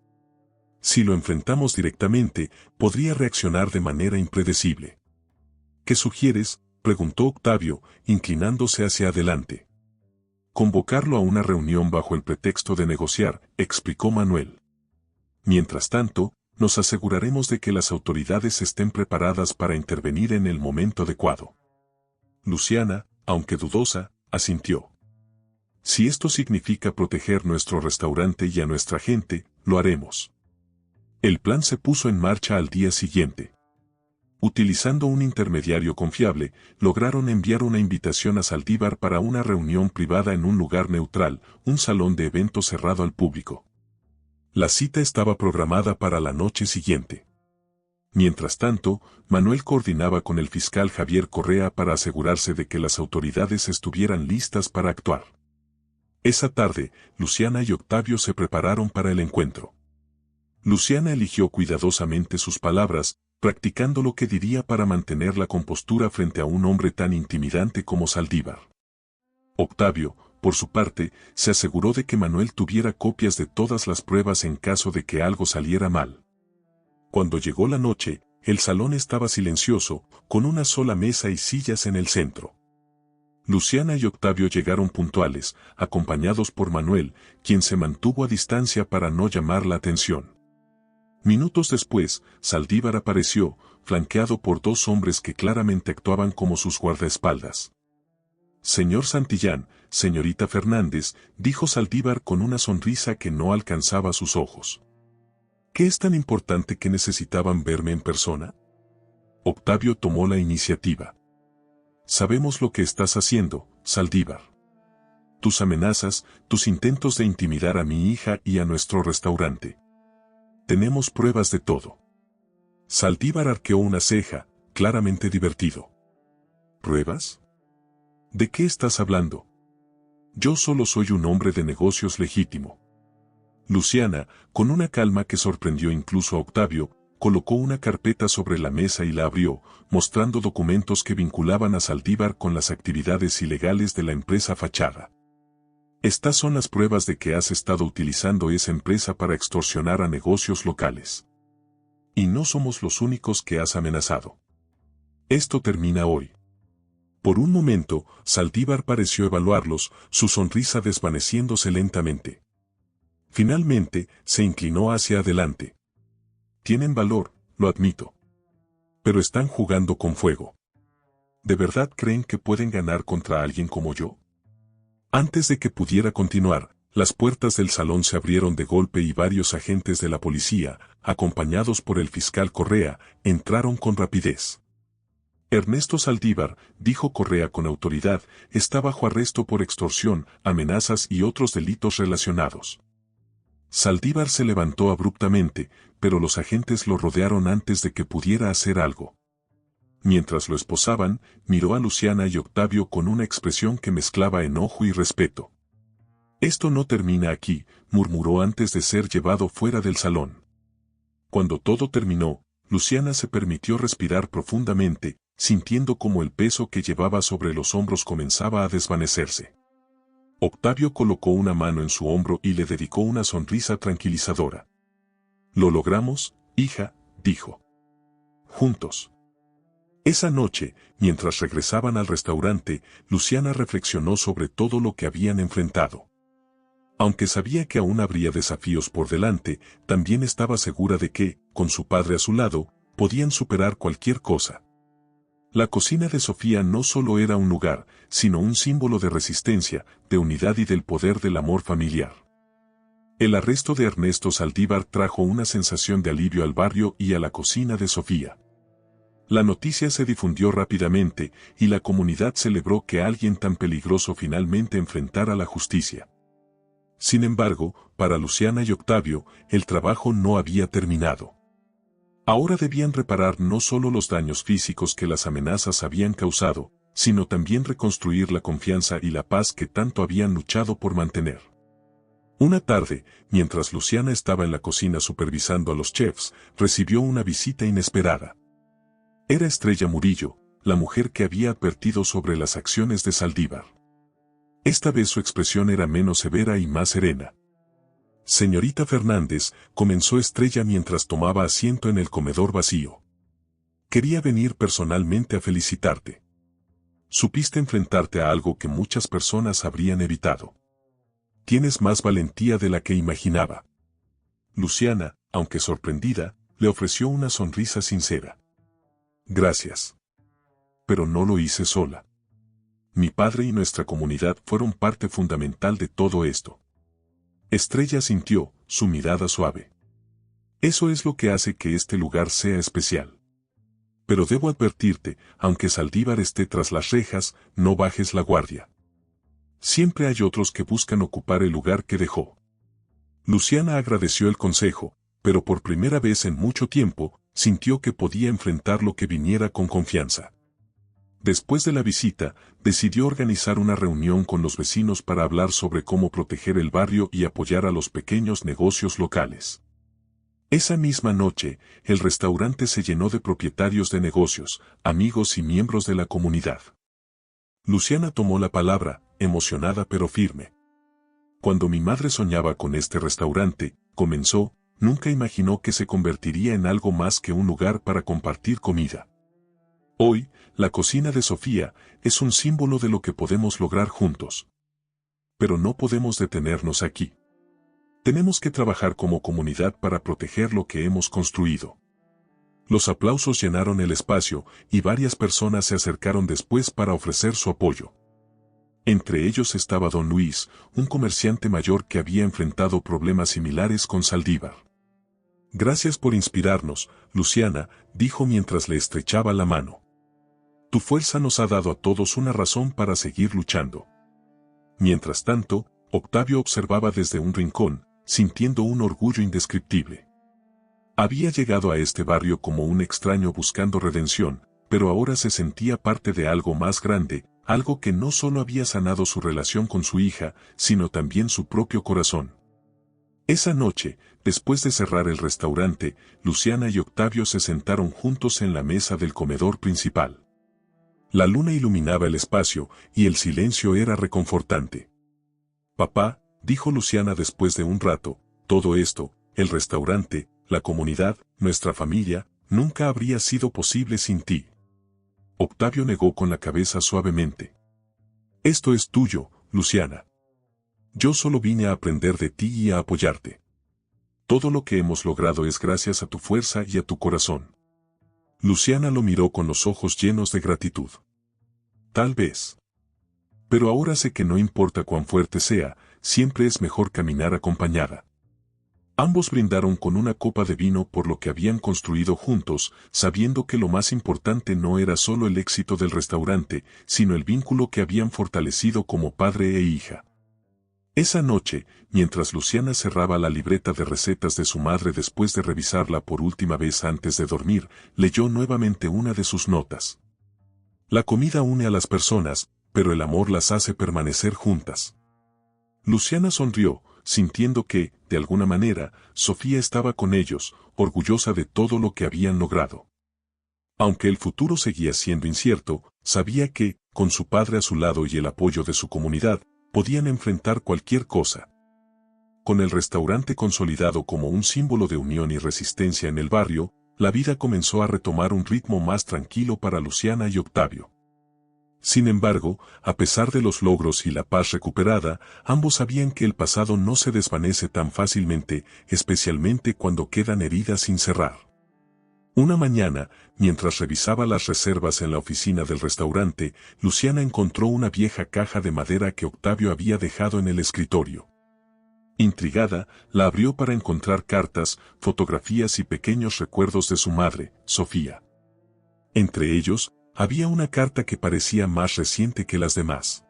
Speaker 1: Si lo enfrentamos directamente, podría reaccionar de manera impredecible. ¿Qué sugieres?, preguntó Octavio, inclinándose hacia adelante. Convocarlo a una reunión bajo el pretexto de negociar, explicó Manuel. Mientras tanto, nos aseguraremos de que las autoridades estén preparadas para intervenir en el momento adecuado. Luciana, aunque dudosa, asintió. Si esto significa proteger nuestro restaurante y a nuestra gente, lo haremos. El plan se puso en marcha al día siguiente. Utilizando un intermediario confiable, lograron enviar una invitación a Saldívar para una reunión privada en un lugar neutral, un salón de eventos cerrado al público. La cita estaba programada para la noche siguiente. Mientras tanto, Manuel coordinaba con el fiscal Javier Correa para asegurarse de que las autoridades estuvieran listas para actuar. Esa tarde, Luciana y Octavio se prepararon para el encuentro. Luciana eligió cuidadosamente sus palabras, practicando lo que diría para mantener la compostura frente a un hombre tan intimidante como Saldívar. Octavio, por su parte, se aseguró de que Manuel tuviera copias de todas las pruebas en caso de que algo saliera mal. Cuando llegó la noche, el salón estaba silencioso, con una sola mesa y sillas en el centro. Luciana y Octavio llegaron puntuales, acompañados por Manuel, quien se mantuvo a distancia para no llamar la atención. Minutos después, Saldívar apareció, flanqueado por dos hombres que claramente actuaban como sus guardaespaldas. «Señor Santillán, señorita Fernández», dijo Saldívar con una sonrisa que no alcanzaba sus ojos. «¿Qué es tan importante que necesitaban verme en persona?». Octavio tomó la iniciativa. «Sabemos lo que estás haciendo, Saldívar. Tus amenazas, tus intentos de intimidar a mi hija y a nuestro restaurante. Tenemos pruebas de todo». Saldívar arqueó una ceja, claramente divertido. «¿Pruebas? ¿De qué estás hablando? Yo solo soy un hombre de negocios legítimo». Luciana, con una calma que sorprendió incluso a Octavio, colocó una carpeta sobre la mesa y la abrió, mostrando documentos que vinculaban a Saldívar con las actividades ilegales de la empresa Fachada. «Estas son las pruebas de que has estado utilizando esa empresa para extorsionar a negocios locales. Y no somos los únicos que has amenazado. Esto termina hoy». Por un momento, Saldívar pareció evaluarlos, su sonrisa desvaneciéndose lentamente. Finalmente, se inclinó hacia adelante. «Tienen valor, lo admito. Pero están jugando con fuego. ¿De verdad creen que pueden ganar contra alguien como yo?». Antes de que pudiera continuar, las puertas del salón se abrieron de golpe y varios agentes de la policía, acompañados por el fiscal Correa, entraron con rapidez. «Ernesto Saldívar», dijo Correa con autoridad, «está bajo arresto por extorsión, amenazas y otros delitos relacionados». Saldívar se levantó abruptamente, pero los agentes lo rodearon antes de que pudiera hacer algo. Mientras lo esposaban, miró a Luciana y Octavio con una expresión que mezclaba enojo y respeto. «Esto no termina aquí», murmuró antes de ser llevado fuera del salón. Cuando todo terminó, Luciana se permitió respirar profundamente, sintiendo como el peso que llevaba sobre los hombros comenzaba a desvanecerse. Octavio colocó una mano en su hombro y le dedicó una sonrisa tranquilizadora. «Lo logramos, hija», dijo. «Juntos». Esa noche, mientras regresaban al restaurante, Luciana reflexionó sobre todo lo que habían enfrentado. Aunque sabía que aún habría desafíos por delante, también estaba segura de que, con su padre a su lado, podían superar cualquier cosa. La cocina de Sofía no solo era un lugar, sino un símbolo de resistencia, de unidad y del poder del amor familiar. El arresto de Ernesto Saldívar trajo una sensación de alivio al barrio y a la cocina de Sofía. La noticia se difundió rápidamente, y la comunidad celebró que alguien tan peligroso finalmente enfrentara la justicia. Sin embargo, para Luciana y Octavio, el trabajo no había terminado. Ahora debían reparar no solo los daños físicos que las amenazas habían causado, sino también reconstruir la confianza y la paz que tanto habían luchado por mantener. Una tarde, mientras Luciana estaba en la cocina supervisando a los chefs, recibió una visita inesperada. Era Estrella Murillo, la mujer que había advertido sobre las acciones de Saldívar. Esta vez su expresión era menos severa y más serena. «Señorita Fernández», comenzó Estrella mientras tomaba asiento en el comedor vacío. «Quería venir personalmente a felicitarte. Supiste enfrentarte a algo que muchas personas habrían evitado. Tienes más valentía de la que imaginaba». Luciana, aunque sorprendida, le ofreció una sonrisa sincera. «Gracias. Pero no lo hice sola. Mi padre y nuestra comunidad fueron parte fundamental de todo esto». Estrella sintió, su mirada suave. «Eso es lo que hace que este lugar sea especial. Pero debo advertirte, aunque Saldívar esté tras las rejas, no bajes la guardia. Siempre hay otros que buscan ocupar el lugar que dejó». Luciana agradeció el consejo, pero por primera vez en mucho tiempo, sintió que podía enfrentar lo que viniera con confianza. Después de la visita, decidió organizar una reunión con los vecinos para hablar sobre cómo proteger el barrio y apoyar a los pequeños negocios locales. Esa misma noche, el restaurante se llenó de propietarios de negocios, amigos y miembros de la comunidad. Luciana tomó la palabra, emocionada pero firme. «Cuando mi madre soñaba con este restaurante», comenzó, «nunca imaginó que se convertiría en algo más que un lugar para compartir comida. Hoy, la cocina de Sofía es un símbolo de lo que podemos lograr juntos. Pero no podemos detenernos aquí. Tenemos que trabajar como comunidad para proteger lo que hemos construido. Los aplausos llenaron el espacio y varias personas se acercaron después para ofrecer su apoyo. Entre ellos estaba don Luis, un comerciante mayor que había enfrentado problemas similares con Saldívar. Gracias por inspirarnos, Luciana, dijo mientras le estrechaba la mano. Tu fuerza nos ha dado a todos una razón para seguir luchando. Mientras tanto, Octavio observaba desde un rincón, sintiendo un orgullo indescriptible. Había llegado a este barrio como un extraño buscando redención, pero ahora se sentía parte de algo más grande, algo que no solo había sanado su relación con su hija, sino también su propio corazón. Esa noche, después de cerrar el restaurante, Luciana y Octavio se sentaron juntos en la mesa del comedor principal. La luna iluminaba el espacio y el silencio era reconfortante. Papá, dijo Luciana después de un rato, todo esto, el restaurante, la comunidad, nuestra familia, nunca habría sido posible sin ti. Octavio negó con la cabeza suavemente. Esto es tuyo, Luciana. Yo solo vine a aprender de ti y a apoyarte. Todo lo que hemos logrado es gracias a tu fuerza y a tu corazón. Luciana lo miró con los ojos llenos de gratitud. Tal vez. Pero ahora sé que no importa cuán fuerte sea, siempre es mejor caminar acompañada. Ambos brindaron con una copa de vino por lo que habían construido juntos, sabiendo que lo más importante no era solo el éxito del restaurante, sino el vínculo que habían fortalecido como padre e hija. Esa noche, mientras Luciana cerraba la libreta de recetas de su madre después de revisarla por última vez antes de dormir, leyó nuevamente una de sus notas. La comida une a las personas, pero el amor las hace permanecer juntas. Luciana sonrió, sintiendo que, de alguna manera, Sofía estaba con ellos, orgullosa de todo lo que habían logrado. Aunque el futuro seguía siendo incierto, sabía que, con su padre a su lado y el apoyo de su comunidad, podían enfrentar cualquier cosa. Con el restaurante consolidado como un símbolo de unión y resistencia en el barrio, la vida comenzó a retomar un ritmo más tranquilo para Luciana y Octavio. Sin embargo, a pesar de los logros y la paz recuperada, ambos sabían que el pasado no se desvanece tan fácilmente, especialmente cuando quedan heridas sin cerrar. Una mañana, mientras revisaba las reservas en la oficina del restaurante, Luciana encontró una vieja caja de madera que Octavio había dejado en el escritorio. Intrigada, la abrió para encontrar cartas, fotografías y pequeños recuerdos de su madre, Sofía. Entre ellos, había una carta que parecía más reciente que las demás.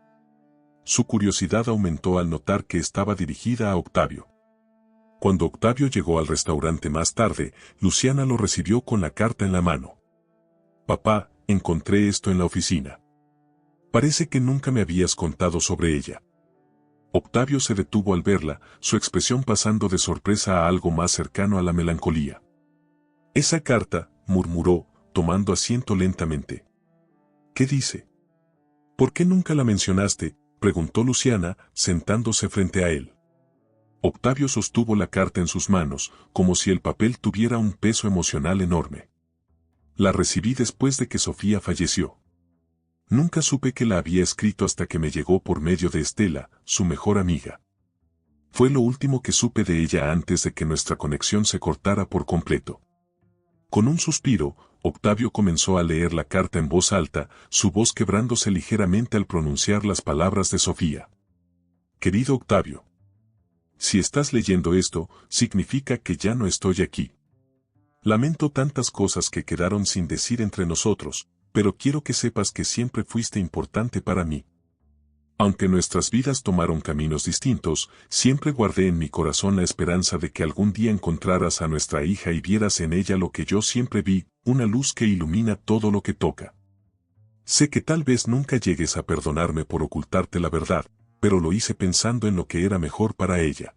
Speaker 1: Su curiosidad aumentó al notar que estaba dirigida a Octavio. Cuando Octavio llegó al restaurante más tarde, Luciana lo recibió con la carta en la mano. Papá, encontré esto en la oficina. Parece que nunca me habías contado sobre ella. Octavio se detuvo al verla, su expresión pasando de sorpresa a algo más cercano a la melancolía. Esa carta, murmuró, tomando asiento lentamente. ¿Qué dice? ¿Por qué nunca la mencionaste?, preguntó Luciana, sentándose frente a él. Octavio sostuvo la carta en sus manos, como si el papel tuviera un peso emocional enorme. La recibí después de que Sofía falleció. Nunca supe que la había escrito hasta que me llegó por medio de Estela, su mejor amiga. Fue lo último que supe de ella antes de que nuestra conexión se cortara por completo. Con un suspiro, Octavio comenzó a leer la carta en voz alta, su voz quebrándose ligeramente al pronunciar las palabras de Sofía. Querido Octavio, si estás leyendo esto, significa que ya no estoy aquí. Lamento tantas cosas que quedaron sin decir entre nosotros, pero quiero que sepas que siempre fuiste importante para mí. Aunque nuestras vidas tomaron caminos distintos, siempre guardé en mi corazón la esperanza de que algún día encontraras a nuestra hija y vieras en ella lo que yo siempre vi, una luz que ilumina todo lo que toca. Sé que tal vez nunca llegues a perdonarme por ocultarte la verdad, pero lo hice pensando en lo que era mejor para ella.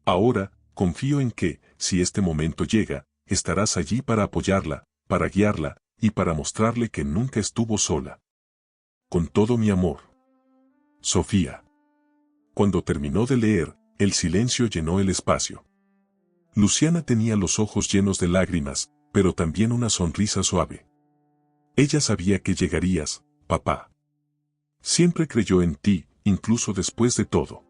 Speaker 1: Ahora, confío en que, si este momento llega, estarás allí para apoyarla, para guiarla, y para mostrarle que nunca estuvo sola. Con todo mi amor. Sofía. Cuando terminó de leer, el silencio llenó el espacio. Luciana tenía los ojos llenos de lágrimas, pero también una sonrisa suave. Ella sabía que llegarías, papá. Siempre creyó en ti, incluso después de todo.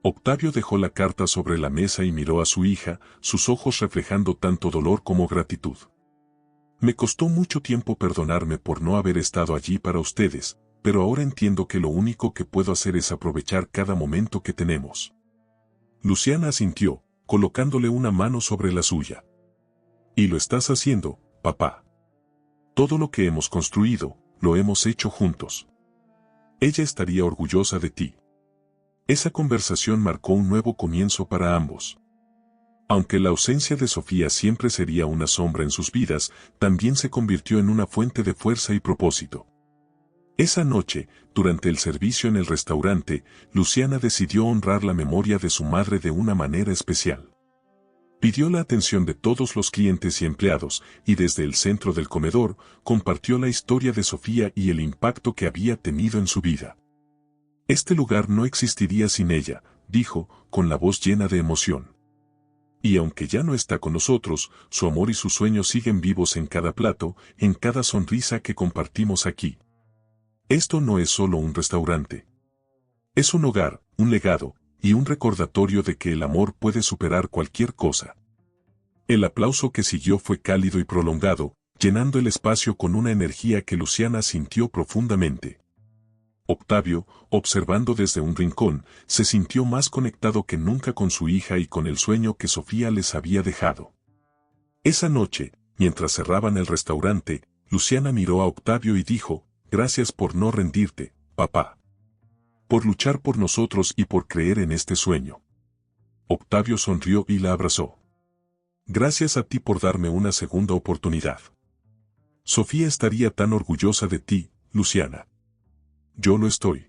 Speaker 1: Octavio dejó la carta sobre la mesa y miró a su hija, sus ojos reflejando tanto dolor como gratitud. Me costó mucho tiempo perdonarme por no haber estado allí para ustedes, pero ahora entiendo que lo único que puedo hacer es aprovechar cada momento que tenemos. Luciana asintió, colocándole una mano sobre la suya. Y lo estás haciendo, papá. Todo lo que hemos construido, lo hemos hecho juntos. Ella estaría orgullosa de ti. Esa conversación marcó un nuevo comienzo para ambos. Aunque la ausencia de Sofía siempre sería una sombra en sus vidas, también se convirtió en una fuente de fuerza y propósito. Esa noche, durante el servicio en el restaurante, Luciana decidió honrar la memoria de su madre de una manera especial. Pidió la atención de todos los clientes y empleados, y desde el centro del comedor, compartió la historia de Sofía y el impacto que había tenido en su vida. Este lugar no existiría sin ella, dijo, con la voz llena de emoción. Y aunque ya no está con nosotros, su amor y sus sueños siguen vivos en cada plato, en cada sonrisa que compartimos aquí. Esto no es solo un restaurante. Es un hogar, un legado, y un recordatorio de que el amor puede superar cualquier cosa. El aplauso que siguió fue cálido y prolongado, llenando el espacio con una energía que Luciana sintió profundamente. Octavio, observando desde un rincón, se sintió más conectado que nunca con su hija y con el sueño que Sofía les había dejado. Esa noche, mientras cerraban el restaurante, Luciana miró a Octavio y dijo, «Gracias por no rendirte, papá. Por luchar por nosotros y por creer en este sueño». Octavio sonrió y la abrazó. «Gracias a ti por darme una segunda oportunidad. Sofía estaría tan orgullosa de ti, Luciana. Yo lo estoy».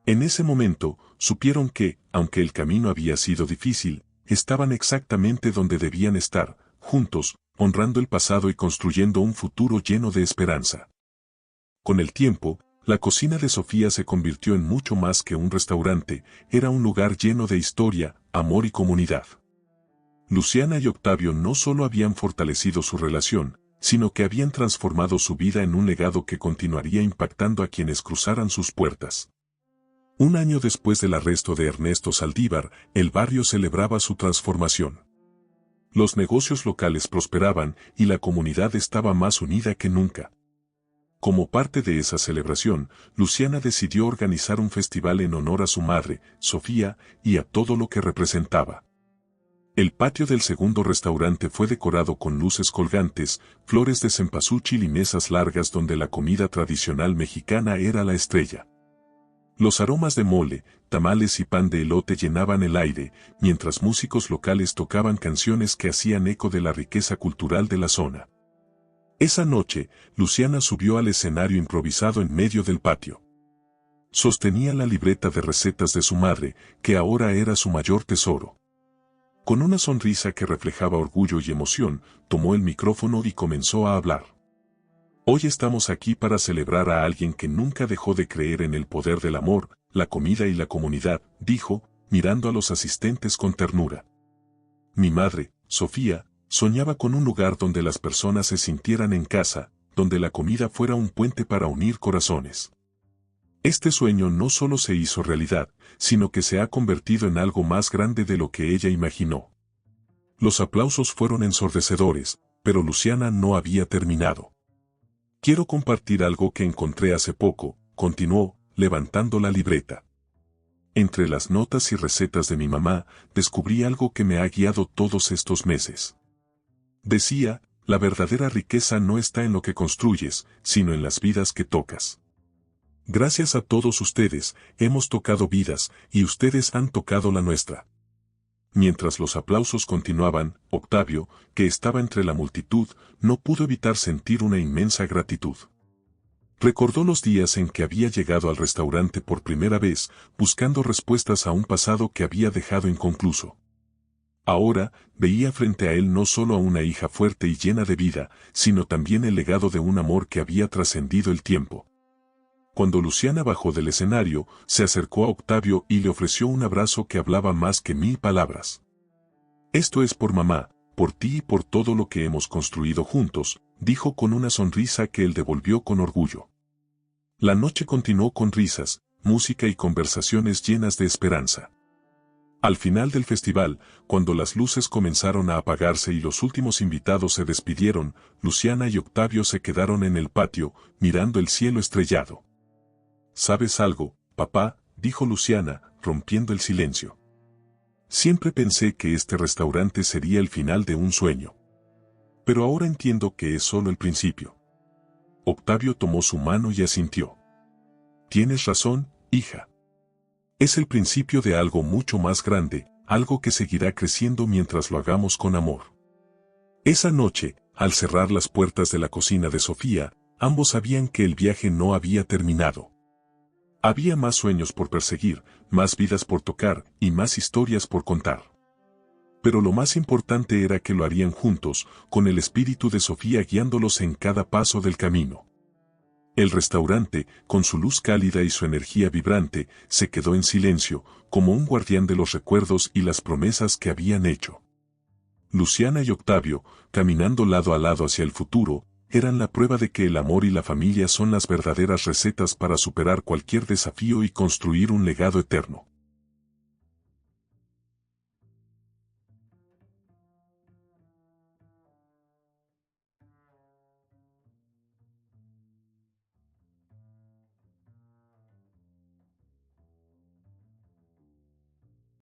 Speaker 1: En ese momento, supieron que, aunque el camino había sido difícil, estaban exactamente donde debían estar, juntos, honrando el pasado y construyendo un futuro lleno de esperanza. Con el tiempo, la cocina de Sofía se convirtió en mucho más que un restaurante, era un lugar lleno de historia, amor y comunidad. Luciana y Octavio no solo habían fortalecido su relación, sino que habían transformado su vida en un legado que continuaría impactando a quienes cruzaran sus puertas. Un año después del arresto de Ernesto Saldívar, el barrio celebraba su transformación. Los negocios locales prosperaban y la comunidad estaba más unida que nunca. Como parte de esa celebración, Luciana decidió organizar un festival en honor a su madre, Sofía, y a todo lo que representaba. El patio del segundo restaurante fue decorado con luces colgantes, flores de cempasúchil y mesas largas donde la comida tradicional mexicana era la estrella. Los aromas de mole, tamales y pan de elote llenaban el aire, mientras músicos locales tocaban canciones que hacían eco de la riqueza cultural de la zona. Esa noche, Luciana subió al escenario improvisado en medio del patio. Sostenía la libreta de recetas de su madre, que ahora era su mayor tesoro. Con una sonrisa que reflejaba orgullo y emoción, tomó el micrófono y comenzó a hablar. Hoy estamos aquí para celebrar a alguien que nunca dejó de creer en el poder del amor, la comida y la comunidad, dijo, mirando a los asistentes con ternura. Mi madre, Sofía, soñaba con un lugar donde las personas se sintieran en casa, donde la comida fuera un puente para unir corazones. Este sueño no solo se hizo realidad, sino que se ha convertido en algo más grande de lo que ella imaginó. Los aplausos fueron ensordecedores, pero Luciana no había terminado. Quiero compartir algo que encontré hace poco, continuó, levantando la libreta. Entre las notas y recetas de mi mamá, descubrí algo que me ha guiado todos estos meses. Decía, la verdadera riqueza no está en lo que construyes, sino en las vidas que tocas. Gracias a todos ustedes, hemos tocado vidas, y ustedes han tocado la nuestra. Mientras los aplausos continuaban, Octavio, que estaba entre la multitud, no pudo evitar sentir una inmensa gratitud. Recordó los días en que había llegado al restaurante por primera vez, buscando respuestas a un pasado que había dejado inconcluso. Ahora, veía frente a él no solo a una hija fuerte y llena de vida, sino también el legado de un amor que había trascendido el tiempo. Cuando Luciana bajó del escenario, se acercó a Octavio y le ofreció un abrazo que hablaba más que 1000 palabras. Esto es por mamá, por ti y por todo lo que hemos construido juntos, dijo con una sonrisa que él devolvió con orgullo. La noche continuó con risas, música y conversaciones llenas de esperanza. Al final del festival, cuando las luces comenzaron a apagarse y los últimos invitados se despidieron, Luciana y Octavio se quedaron en el patio, mirando el cielo estrellado. ¿Sabes algo, papá?, dijo Luciana, rompiendo el silencio. Siempre pensé que este restaurante sería el final de un sueño. Pero ahora entiendo que es solo el principio. Octavio tomó su mano y asintió. Tienes razón, hija. Es el principio de algo mucho más grande, algo que seguirá creciendo mientras lo hagamos con amor. Esa noche, al cerrar las puertas de la cocina de Sofía, ambos sabían que el viaje no había terminado. Había más sueños por perseguir, más vidas por tocar y más historias por contar. Pero lo más importante era que lo harían juntos, con el espíritu de Sofía guiándolos en cada paso del camino. El restaurante, con su luz cálida y su energía vibrante, se quedó en silencio, como un guardián de los recuerdos y las promesas que habían hecho. Luciana y Octavio, caminando lado a lado hacia el futuro, eran la prueba de que el amor y la familia son las verdaderas recetas para superar cualquier desafío y construir un legado eterno.